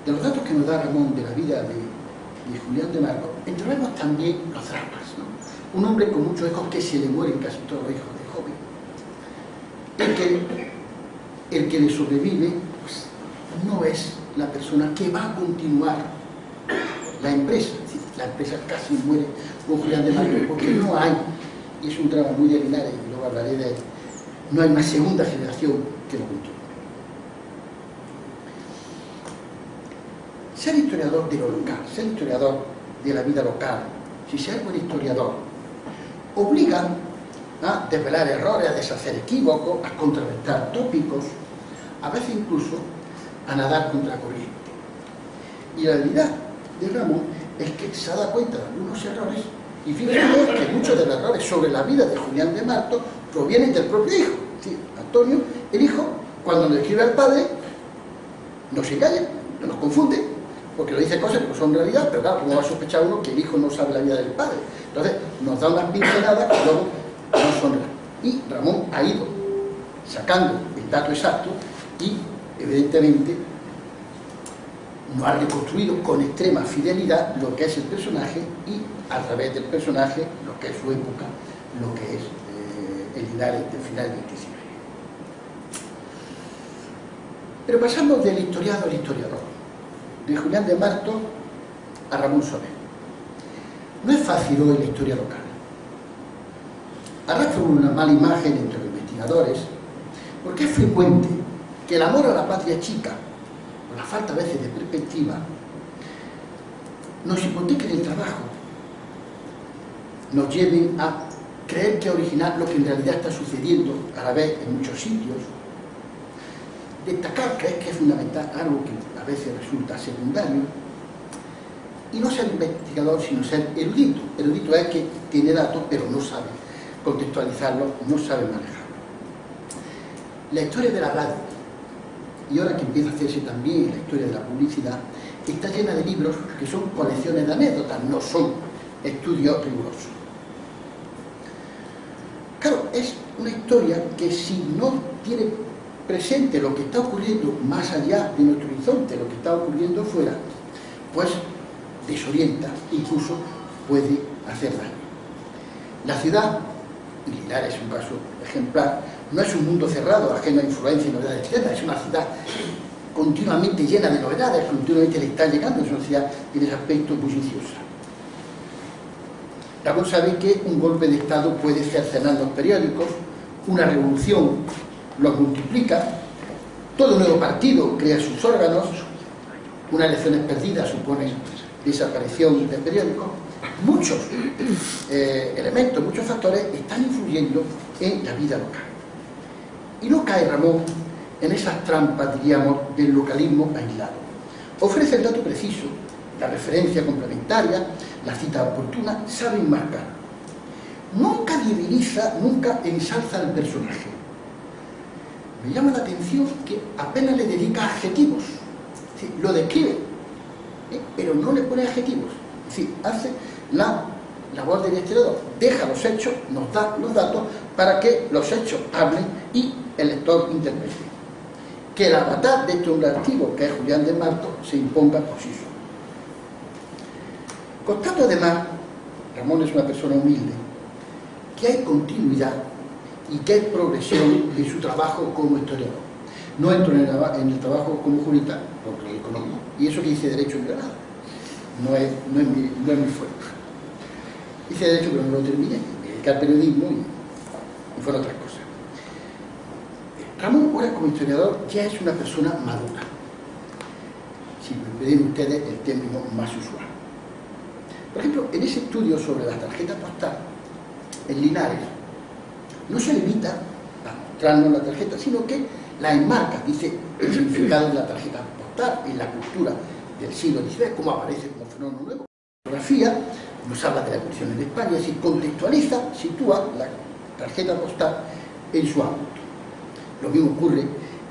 de los datos que nos da Ramón de la vida de Julián de Marco, encontramos también los dramas, ¿no? Un hombre con muchos hijos que se le mueren casi todos los hijos de joven. El que le sobrevive, pues, no es la persona que va a continuar la empresa. Es decir, la empresa casi muere con Julián de Marco porque no hay, y es un drama muy de Linares, y luego hablaré de él, no hay una segunda generación que lo continúe. Ser historiador de lo local, ser historiador de la vida local, si ser buen historiador, obliga a desvelar errores, a deshacer equívocos, a contrarrestar tópicos, a veces incluso a nadar contra corriente. Y la realidad de Ramón es que se ha dado cuenta de algunos errores, y fíjense que muchos de los errores sobre la vida de Julián de Marto provienen del propio hijo. Es decir, Antonio, el hijo, cuando le escribe al padre, no se engaña, no nos confunde, porque lo dice cosas que no son realidad, pero claro, ¿cómo va a sospechar uno que el hijo no sabe la vida del padre? Entonces, nos da unas pinceladas que luego no son reales. Y Ramón ha ido sacando el dato exacto y, evidentemente, no ha reconstruido con extrema fidelidad lo que es el personaje y, a través del personaje, lo que es su época, lo que es el Linares del final del XX. Pero pasamos del historiado al historiador, de Julián de Marto a Ramón Soler. No es fácil hoy la historia local. Arrastra una mala imagen entre los investigadores porque es frecuente que el amor a la patria chica, o la falta a veces de perspectiva, nos hipotequen el trabajo, nos lleven a creer que es original lo que en realidad está sucediendo a la vez en muchos sitios. Destacar creer que es fundamental algo que a veces resulta secundario, y no ser investigador sino ser erudito. Erudito es que tiene datos pero no sabe contextualizarlos, no sabe manejarlos. La historia de la radio, y ahora que empieza a hacerse también la historia de la publicidad, está llena de libros que son colecciones de anécdotas, no son estudios rigurosos. Claro, es una historia que si no tiene presente lo que está ocurriendo más allá de nuestro horizonte, lo que está ocurriendo fuera, pues desorienta, incluso puede hacer daño. La ciudad, y Linares es un caso ejemplar, no es un mundo cerrado, ajeno a influencia y novedades externas, es una ciudad continuamente llena de novedades, continuamente le está llegando, es una ciudad en ese aspecto bulliciosa. Ramón sabe que un golpe de Estado puede cercenar los periódicos, una revolución los multiplica, todo nuevo partido crea sus órganos, unas elecciones perdidas supone desaparición del periódico. Muchos elementos, muchos factores están influyendo en la vida local. Y no cae Ramón en esas trampas, diríamos, del localismo aislado. Ofrece el dato preciso, la referencia complementaria, la cita oportuna, sabe enmarcar. Nunca diviniza, nunca ensalza al personaje. Me llama la atención que apenas le dedica adjetivos. ¿Sí? Lo describe, pero no le pone adjetivos. Sí, hace la labor del historiador, deja los hechos, nos da los datos para que los hechos hablen y el lector interprete. Que el avatar de este hombre antiguo, que es Julián de Marto, se imponga por sí solo. Constato además, Ramón es una persona humilde, que hay continuidad y que hay progresión en su trabajo como historiador. No entro en el trabajo como jurista porque economía, y eso que hice Derecho en Granada, no es mi fuerte. Hice Derecho pero no lo terminé, me dediqué al periodismo y fueron otras cosas. Ramón, ahora como historiador, ya es una persona madura, si me piden ustedes el término más usual. Por ejemplo, en ese estudio sobre las tarjetas postales, en Linares, no se limita a mostrarnos la tarjeta, sino que la enmarca, dice el significado de la tarjeta postal en la cultura del siglo XIX, cómo aparece como fenómeno nuevo. La fotografía nos habla de la evolución en España, es decir, contextualiza, sitúa la tarjeta postal en su ámbito. Lo mismo ocurre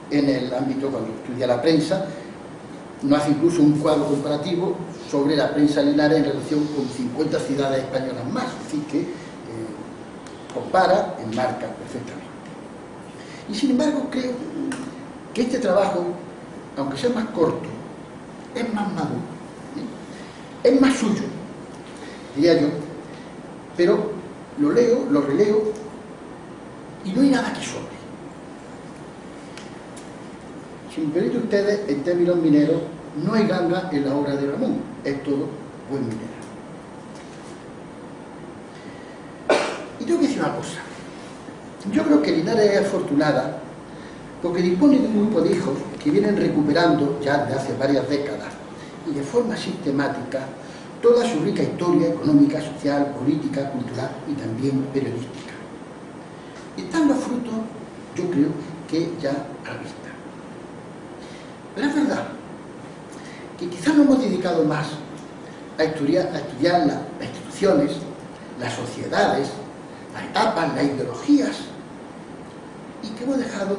en el ámbito cuando estudia la prensa, no hace incluso un cuadro comparativo sobre la prensa Linares en relación con 50 ciudades españolas más, es decir, que compara, enmarca perfectamente. Y sin embargo creo que este trabajo, aunque sea más corto, es más maduro, es más suyo, diría yo, pero lo leo, lo releo y no hay nada que sobre. Si me permiten ustedes, en términos mineros, no hay ganga en la obra de Ramón, es todo buen minero. Y tengo que decir una cosa, yo creo que Linares es afortunada porque dispone de un grupo de hijos que vienen recuperando ya desde hace varias décadas y de forma sistemática toda su rica historia económica, social, política, cultural y también periodística. Y están los frutos, yo creo, que ya a la vista. Pero es verdad que quizás nos hemos dedicado más a estudiar las instituciones, las sociedades, las etapas, las ideologías, y que hemos dejado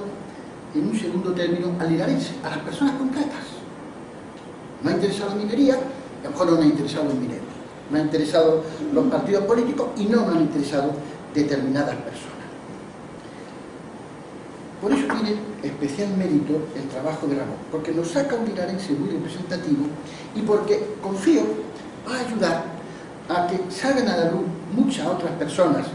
en un segundo término al linarense, a las personas concretas. Nos ha interesado la minería, a lo mejor no nos ha interesado los mineros, nos han interesado los partidos políticos y no nos han interesado determinadas personas. Por eso tiene especial mérito el trabajo de Ramón, porque nos saca un linarense muy representativo y porque, confío, va a ayudar a que salgan a la luz muchas otras personas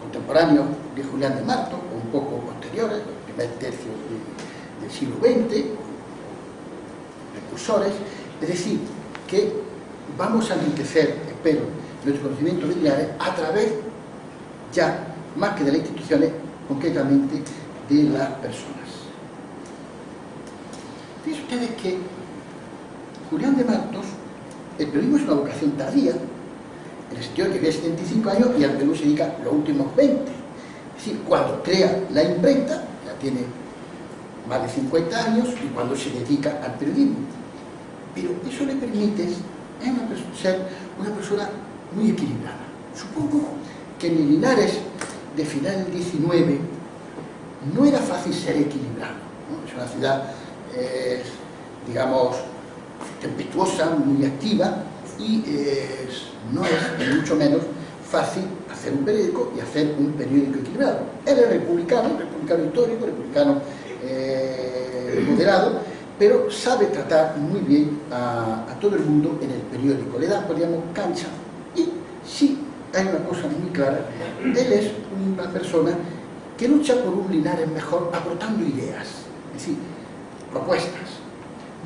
contemporáneos de Julián de Marto, o un poco posteriores, los primer tercio del siglo XX, precursores, es decir, que vamos a enriquecer, espero, nuestro conocimiento de Linares a través ya, más que de las instituciones, concretamente de las personas. Fíjense ustedes que Julián de Martos, el periodismo es una vocación tardía, en el sentido de que tiene 75 años y al Perú se dedica los últimos 20. Es decir, cuando crea la imprenta, ya tiene más de 50 años, y cuando se dedica al periodismo. Pero eso le permite ser una persona muy equilibrada. Supongo que en el Linares de final del 19 no era fácil ser equilibrado, ¿no? Es una ciudad, digamos, tempestuosa, muy activa, y no es, ni mucho menos, fácil hacer un periódico y hacer un periódico equilibrado. Él es republicano histórico, republicano moderado, pero sabe tratar muy bien a todo el mundo en el periódico, le da, podríamos, cancha. Y sí, hay una cosa muy clara, él es una persona que lucha por un Linares mejor aportando ideas, es decir, propuestas,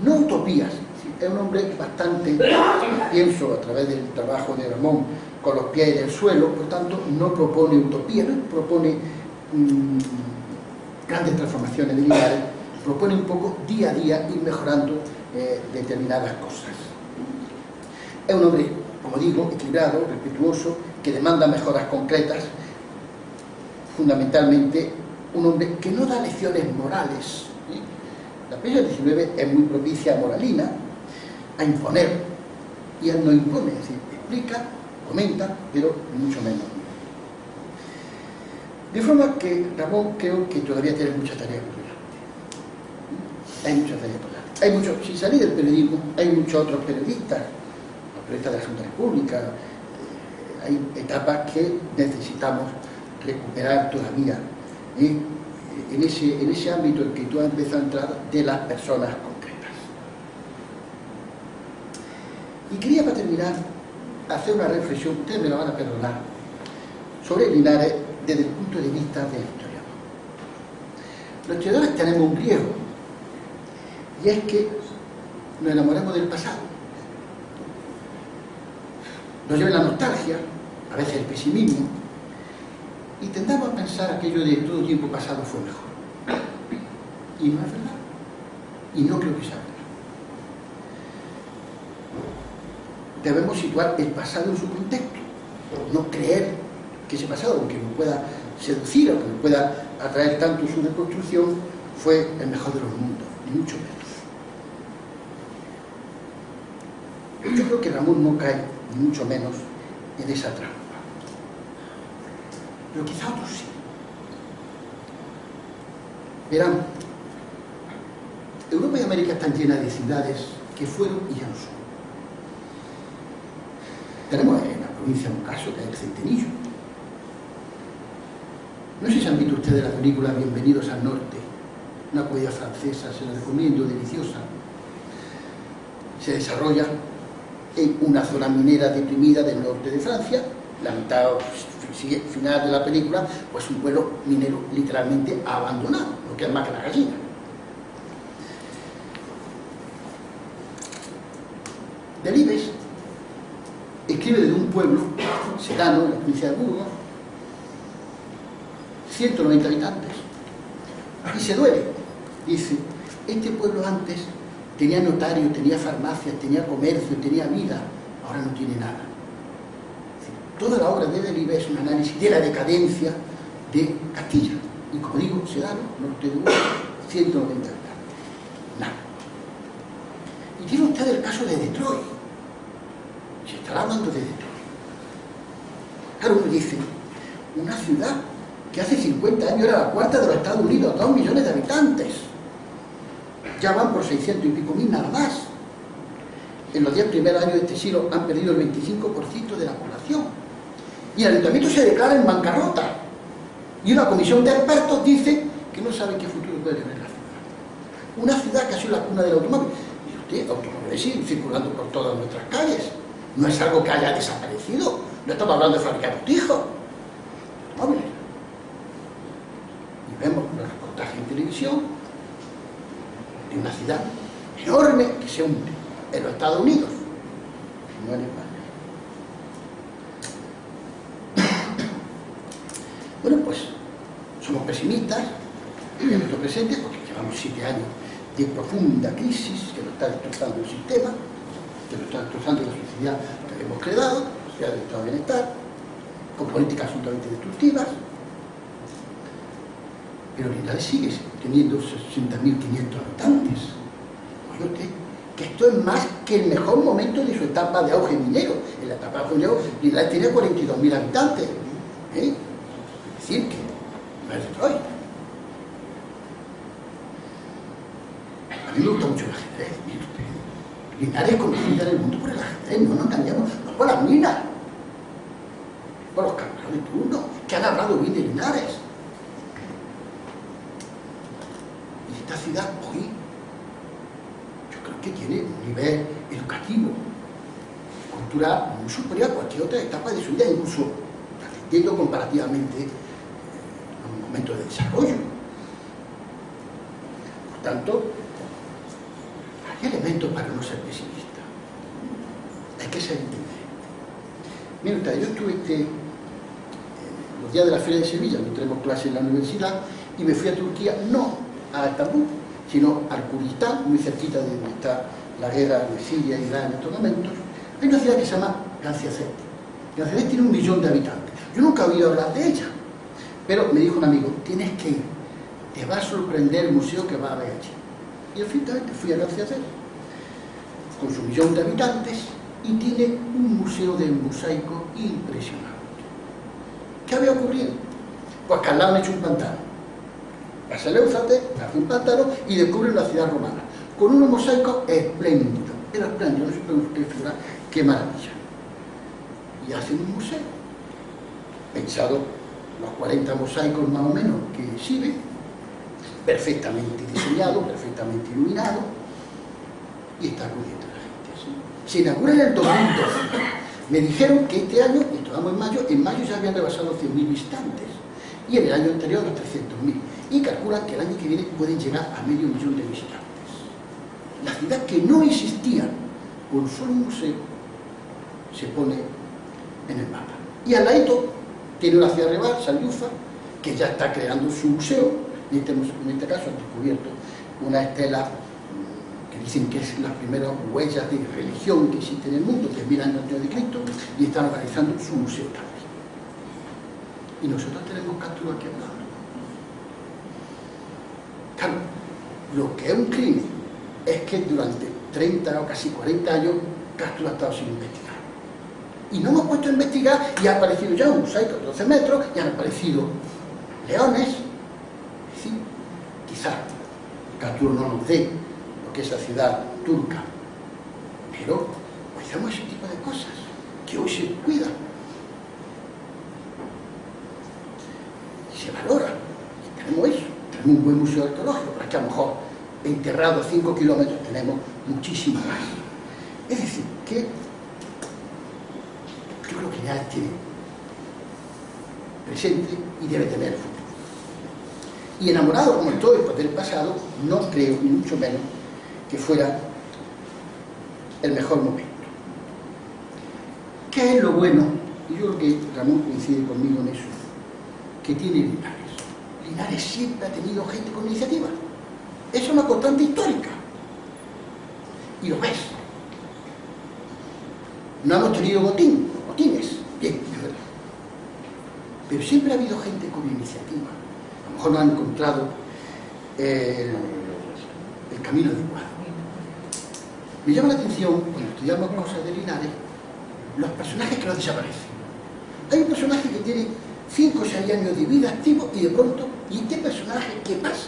no utopías. Es un hombre bastante, pienso a través del trabajo de Ramón, con los pies en el suelo, por tanto no propone utopía, no propone grandes transformaciones de Linares, propone un poco día a día ir mejorando determinadas cosas. Es un hombre, como digo, equilibrado, respetuoso, que demanda mejoras concretas, fundamentalmente un hombre que no da lecciones morales. La prensa del 19 es muy propicia a moralina, a imponer, y él no impone, es decir, explica, comenta, pero mucho menos. De forma que Ramón creo que todavía tiene mucha tarea por delante. Hay mucha tarea por delante. Hay muchos, sin salir del periodismo, hay muchos otros periodistas, los periodistas de la Junta República, hay etapas que necesitamos recuperar todavía en ese ámbito en que tú has empezado a entrar de las personas concretas. Y quería, para terminar, hacer una reflexión, ustedes me la van a perdonar, sobre Linares desde el punto de vista del historiador. Los historiadores tenemos un riesgo, y es que nos enamoremos del pasado. Nos lleva la nostalgia, a veces el pesimismo, y tendamos a pensar aquello de todo tiempo pasado fue mejor. Y no es verdad. Y no creo que sea verdad. Debemos situar el pasado en su contexto, no creer que ese pasado, aunque nos pueda seducir o que nos pueda atraer tanto su reconstrucción, fue el mejor de los mundos, ni mucho menos. Yo creo que Ramón no cae, ni mucho menos, en esa trampa. Pero quizá otros sí. Verán, Europa y América están llenas de ciudades que fueron y ya no son. Tenemos en la provincia un caso que es el Centenillo. No sé si han visto ustedes la película Bienvenidos al Norte, una comedia francesa, se la recomiendo, deliciosa. Se desarrolla en una zona minera deprimida del norte de Francia, la mitad final de la película, pues un pueblo minero literalmente abandonado, no queda más que la gallina. Delibes escribe de un pueblo serrano, en la provincia de Burgos, 190 habitantes, y se duele. Dice, este pueblo antes tenía notario, tenía farmacias, tenía comercio, tenía vida, ahora no tiene nada. Toda la obra de Delibes es un análisis de la decadencia de Castilla, y como digo, serrano, norte de Burgos, 190 habitantes, nada. Y tiene usted el caso de Detroit. Se estará hablando de Detroit. Claro, uno dice, una ciudad que hace 50 años era la cuarta de los Estados Unidos, 2 millones de habitantes. Ya van por 600 y pico mil nada más. En los 10 primeros años de este siglo han perdido el 25% de la población. Y el ayuntamiento se declara en bancarrota. Y una comisión de expertos dice que no sabe qué futuro puede tener la ciudad. Una ciudad que ha sido la cuna del automóvil. Y usted, automóviles siguen circulando por todas nuestras calles. No es algo que haya desaparecido. No estamos hablando de fabricar botijos. Automóviles. Y vemos los reportajes en televisión de una ciudad enorme que se hunde en los Estados Unidos, no en España. Bueno, pues somos pesimistas en nuestro presente porque llevamos 7 años de profunda crisis que nos está destrozando el sistema, que nos está destrozando la sociedad que hemos creado, la sociedad del estado de bienestar, con políticas absolutamente destructivas. Pero Linares sigue teniendo 60.500 habitantes. Oye usted, que esto es más que el mejor momento de su etapa de auge minero. En la etapa de auge minero, Linares tenía 42.000 habitantes. Es decir, que no es Detroit. A mí me gusta mucho el ajedrez. Linares es conocida en el mundo por el ajedrez, no nos engañamos, no por las minas, por los campeones de turno, que han hablado bien de Linares. Esta ciudad hoy, yo creo que tiene un nivel educativo, cultural muy superior a cualquier otra etapa de su vida, incluso atendiendo comparativamente a un momento de desarrollo. Por tanto, hay elementos para no ser pesimista. Hay que ser inteligente. Mira usted, yo estuve los días de la Feria de Sevilla, no tenemos clase en la universidad, y me fui a Turquía, no a Estambul, sino al Kurdistán, muy cerquita de donde está la guerra de Siria y Irán en estos momentos. Hay una ciudad que se llama Gaziantep. Gaziantep tiene 1 millón de habitantes. Yo nunca he oído hablar de ella, pero me dijo un amigo, tienes que ir, te va a sorprender el museo que va a haber allí. Y efectivamente fui a Gaziantep, con su 1 millón de habitantes, y tiene un museo del mosaico impresionante. ¿Qué había ocurrido? Pues que al lado han hecho un pantano. Pasa el Éufrates, hace un pantano y descubre una ciudad romana, con unos mosaicos espléndidos, pero espléndido, no se puede usted figurar qué maravilla. Y hacen un museo, pensado los 40 mosaicos más o menos que exhiben, perfectamente diseñado, perfectamente iluminado, y está acudiendo la gente. ¿Sí? Se inaugura en el 2012. Me dijeron que este año, esto vamos en mayo ya habían rebasado 100.000 visitantes, y en el año anterior los 300.000. y calculan que el año que viene pueden llegar a 500.000 de visitantes. La ciudad que no existía con solo un museo se pone en el mapa. Y al lado tiene una ciudad rival, Sanlúzar, que ya está creando su museo. En este caso han descubierto una estela que dicen que es las primeras huellas de religión que existe en el mundo, que es 1000 años antes de Cristo, y están organizando su museo también. Y nosotros tenemos Castro aquí al lado. Claro, lo que es un crimen es que durante 30 o casi 40 años Castro ha estado sin investigar. Y no hemos puesto a investigar y ha aparecido ya un mosaico de 12 metros y han aparecido leones. Es decir, quizás Castro no nos dé lo que es la ciudad turca, pero hacemos ese tipo de cosas que hoy se cuidan y se valora. Y tenemos eso, tenemos un buen museo arqueológico, pero es que a lo mejor enterrado a 5 kilómetros tenemos muchísimo más. Es decir, que yo creo que ya tiene presente y debe tener futuro. Y enamorado como estoy del pasado, no creo, ni mucho menos, que fuera el mejor momento. ¿Qué es lo bueno? Y yo creo que Ramón coincide conmigo en eso, que tiene Linares. Linares siempre ha tenido gente con iniciativa. Es una constante histórica. Y lo ves. No hemos tenido botines, bien, es verdad. Pero siempre ha habido gente con iniciativa. A lo mejor no han encontrado el camino adecuado. Me llama la atención, cuando estudiamos cosas de Linares, los personajes que no desaparecen. Hay un personaje que tiene 5 o 6 años de vida activo y de pronto, ¿y este personaje qué pasa?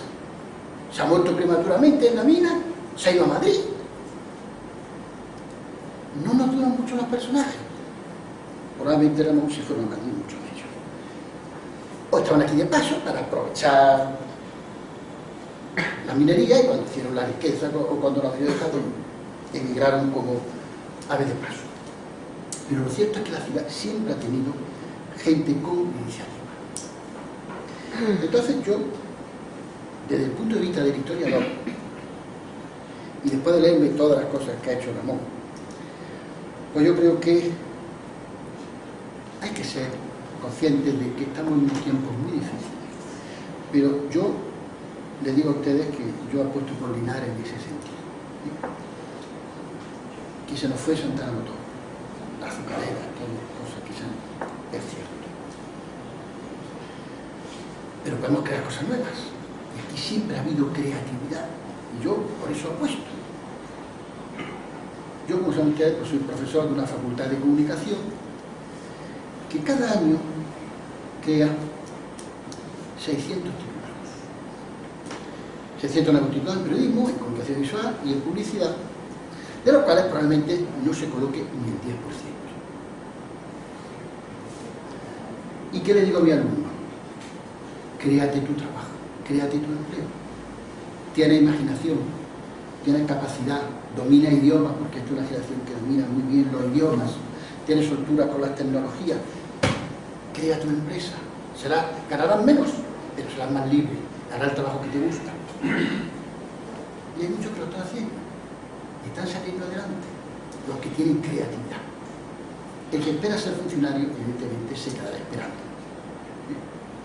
Se ha muerto prematuramente en la mina, se ha ido a Madrid. No nos duran mucho los personajes. Probablemente Ramón se fueron a Madrid muchos de ellos. O estaban aquí de paso para aprovechar la minería y cuando hicieron la riqueza o cuando la ciudad emigraron como aves de paso. Pero lo cierto es que la ciudad siempre ha tenido gente con iniciativa. Entonces yo, desde el punto de vista del historiador, y después de leerme todas las cosas que ha hecho Ramón, pues yo creo que hay que ser conscientes de que estamos en unos tiempos muy difíciles. Pero yo les digo a ustedes que yo apuesto por Linares en ese sentido. Que se nos fue Santana Motor, la azucarera, todas las cosas que se han... es cierto. Pero podemos crear cosas nuevas. Y aquí siempre ha habido creatividad. Y yo por eso apuesto. Yo, como saben ustedes, pues soy profesor de una facultad de comunicación que cada año crea 600 titulados. 600 nuevos titulados en periodismo, en comunicación visual y en publicidad, de los cuales probablemente no se coloque ni el 10%. ¿Y qué le digo a mi alumno? Créate tu trabajo, créate tu empleo. Tienes imaginación, tienes capacidad, domina idiomas, porque es una generación que domina muy bien los idiomas, tienes soltura con las tecnologías. Crea tu empresa. Ganarás menos, pero serás más libre, harás el trabajo que te gusta. Y hay muchos que lo están haciendo. Y están saliendo adelante. Los que tienen creatividad. El que espera ser funcionario, evidentemente, se quedará esperando.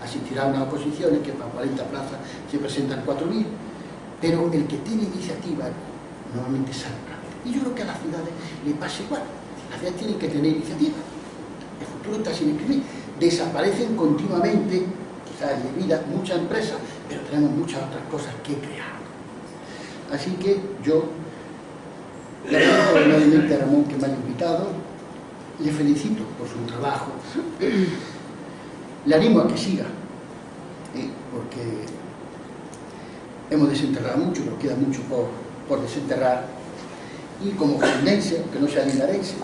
Asistirá a unas oposiciones que para 40 plazas se presentan 4.000, pero el que tiene iniciativa normalmente sale adelante. Y yo creo que a las ciudades le pasa igual. Las ciudades tienen que tener iniciativa. El futuro está sin escribir. Desaparecen continuamente, quizás en mi vida, muchas empresas, pero tenemos muchas otras cosas que crear. Así que yo le agradezco enormemente a Ramón que me haya invitado, le felicito por su trabajo, le animo a que siga, porque hemos desenterrado mucho, nos queda mucho por desenterrar, y como jiennense, aunque no sea linarense,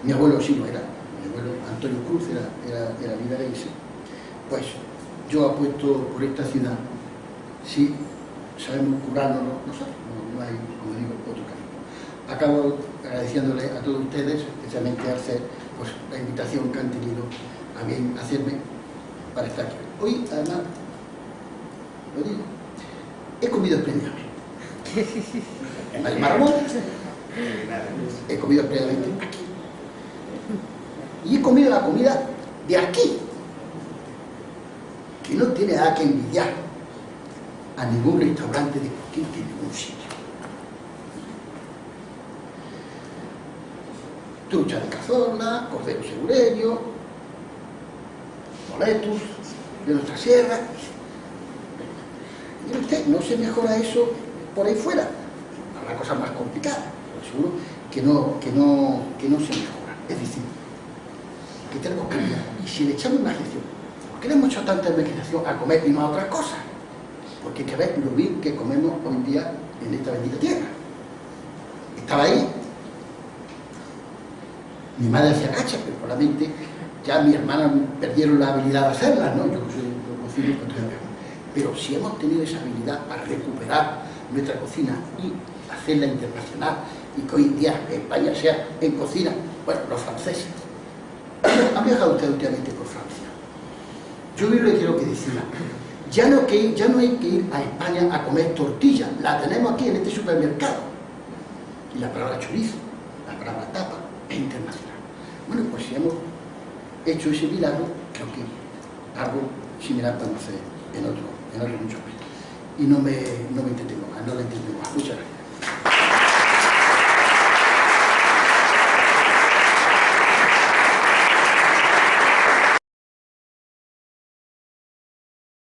mi abuelo sí lo era, mi abuelo Antonio Cruz era linarense, pues yo apuesto por esta ciudad si sabemos curárnoslo nosotros, no hay, como digo, otro camino. Acabo agradeciéndole a todos ustedes, especialmente a hacer pues, la invitación que han tenido a bien hacerme para estar aquí. Hoy, además, lo digo. He comido espléndidamente. En el Marmón he comido espléndidamente aquí. Y he comido la comida de aquí, que no tiene nada que envidiar a ningún restaurante de cualquier de ningún sitio. Trucha de cazorla, cordero segureño, boletus de nuestra sierra. Y usted, no se mejora eso por ahí fuera. Habrá cosas más complicadas, pero seguro que no se mejora. Es decir, que tenemos que cambiar. Y si le echamos imaginación, ¿por qué le hemos hecho tanta imaginación a comer y no a otras cosas? Porque hay que ver lo bien que comemos hoy en día en esta bendita tierra. Estaba ahí. Mi madre hacía cachas, pero probablemente ya mis hermanas perdieron la habilidad de hacerlas, ¿no? Yo cocino con todo. Pero si hemos tenido esa habilidad para recuperar nuestra cocina y hacerla internacional, y que hoy en día España sea en cocina, bueno, los franceses. ¿Han viajado ustedes últimamente por Francia? Yo le quiero que decirla. Ya no hay que ir a España a comer tortilla, la tenemos aquí en este supermercado. Y la palabra chorizo, la palabra tapa, es internacional. Bueno, pues si hemos hecho ese milagro, creo que algo similar podemos hacer en otro mucho aspecto. Y no me entretengo más, no le entretengo más. Muchas gracias.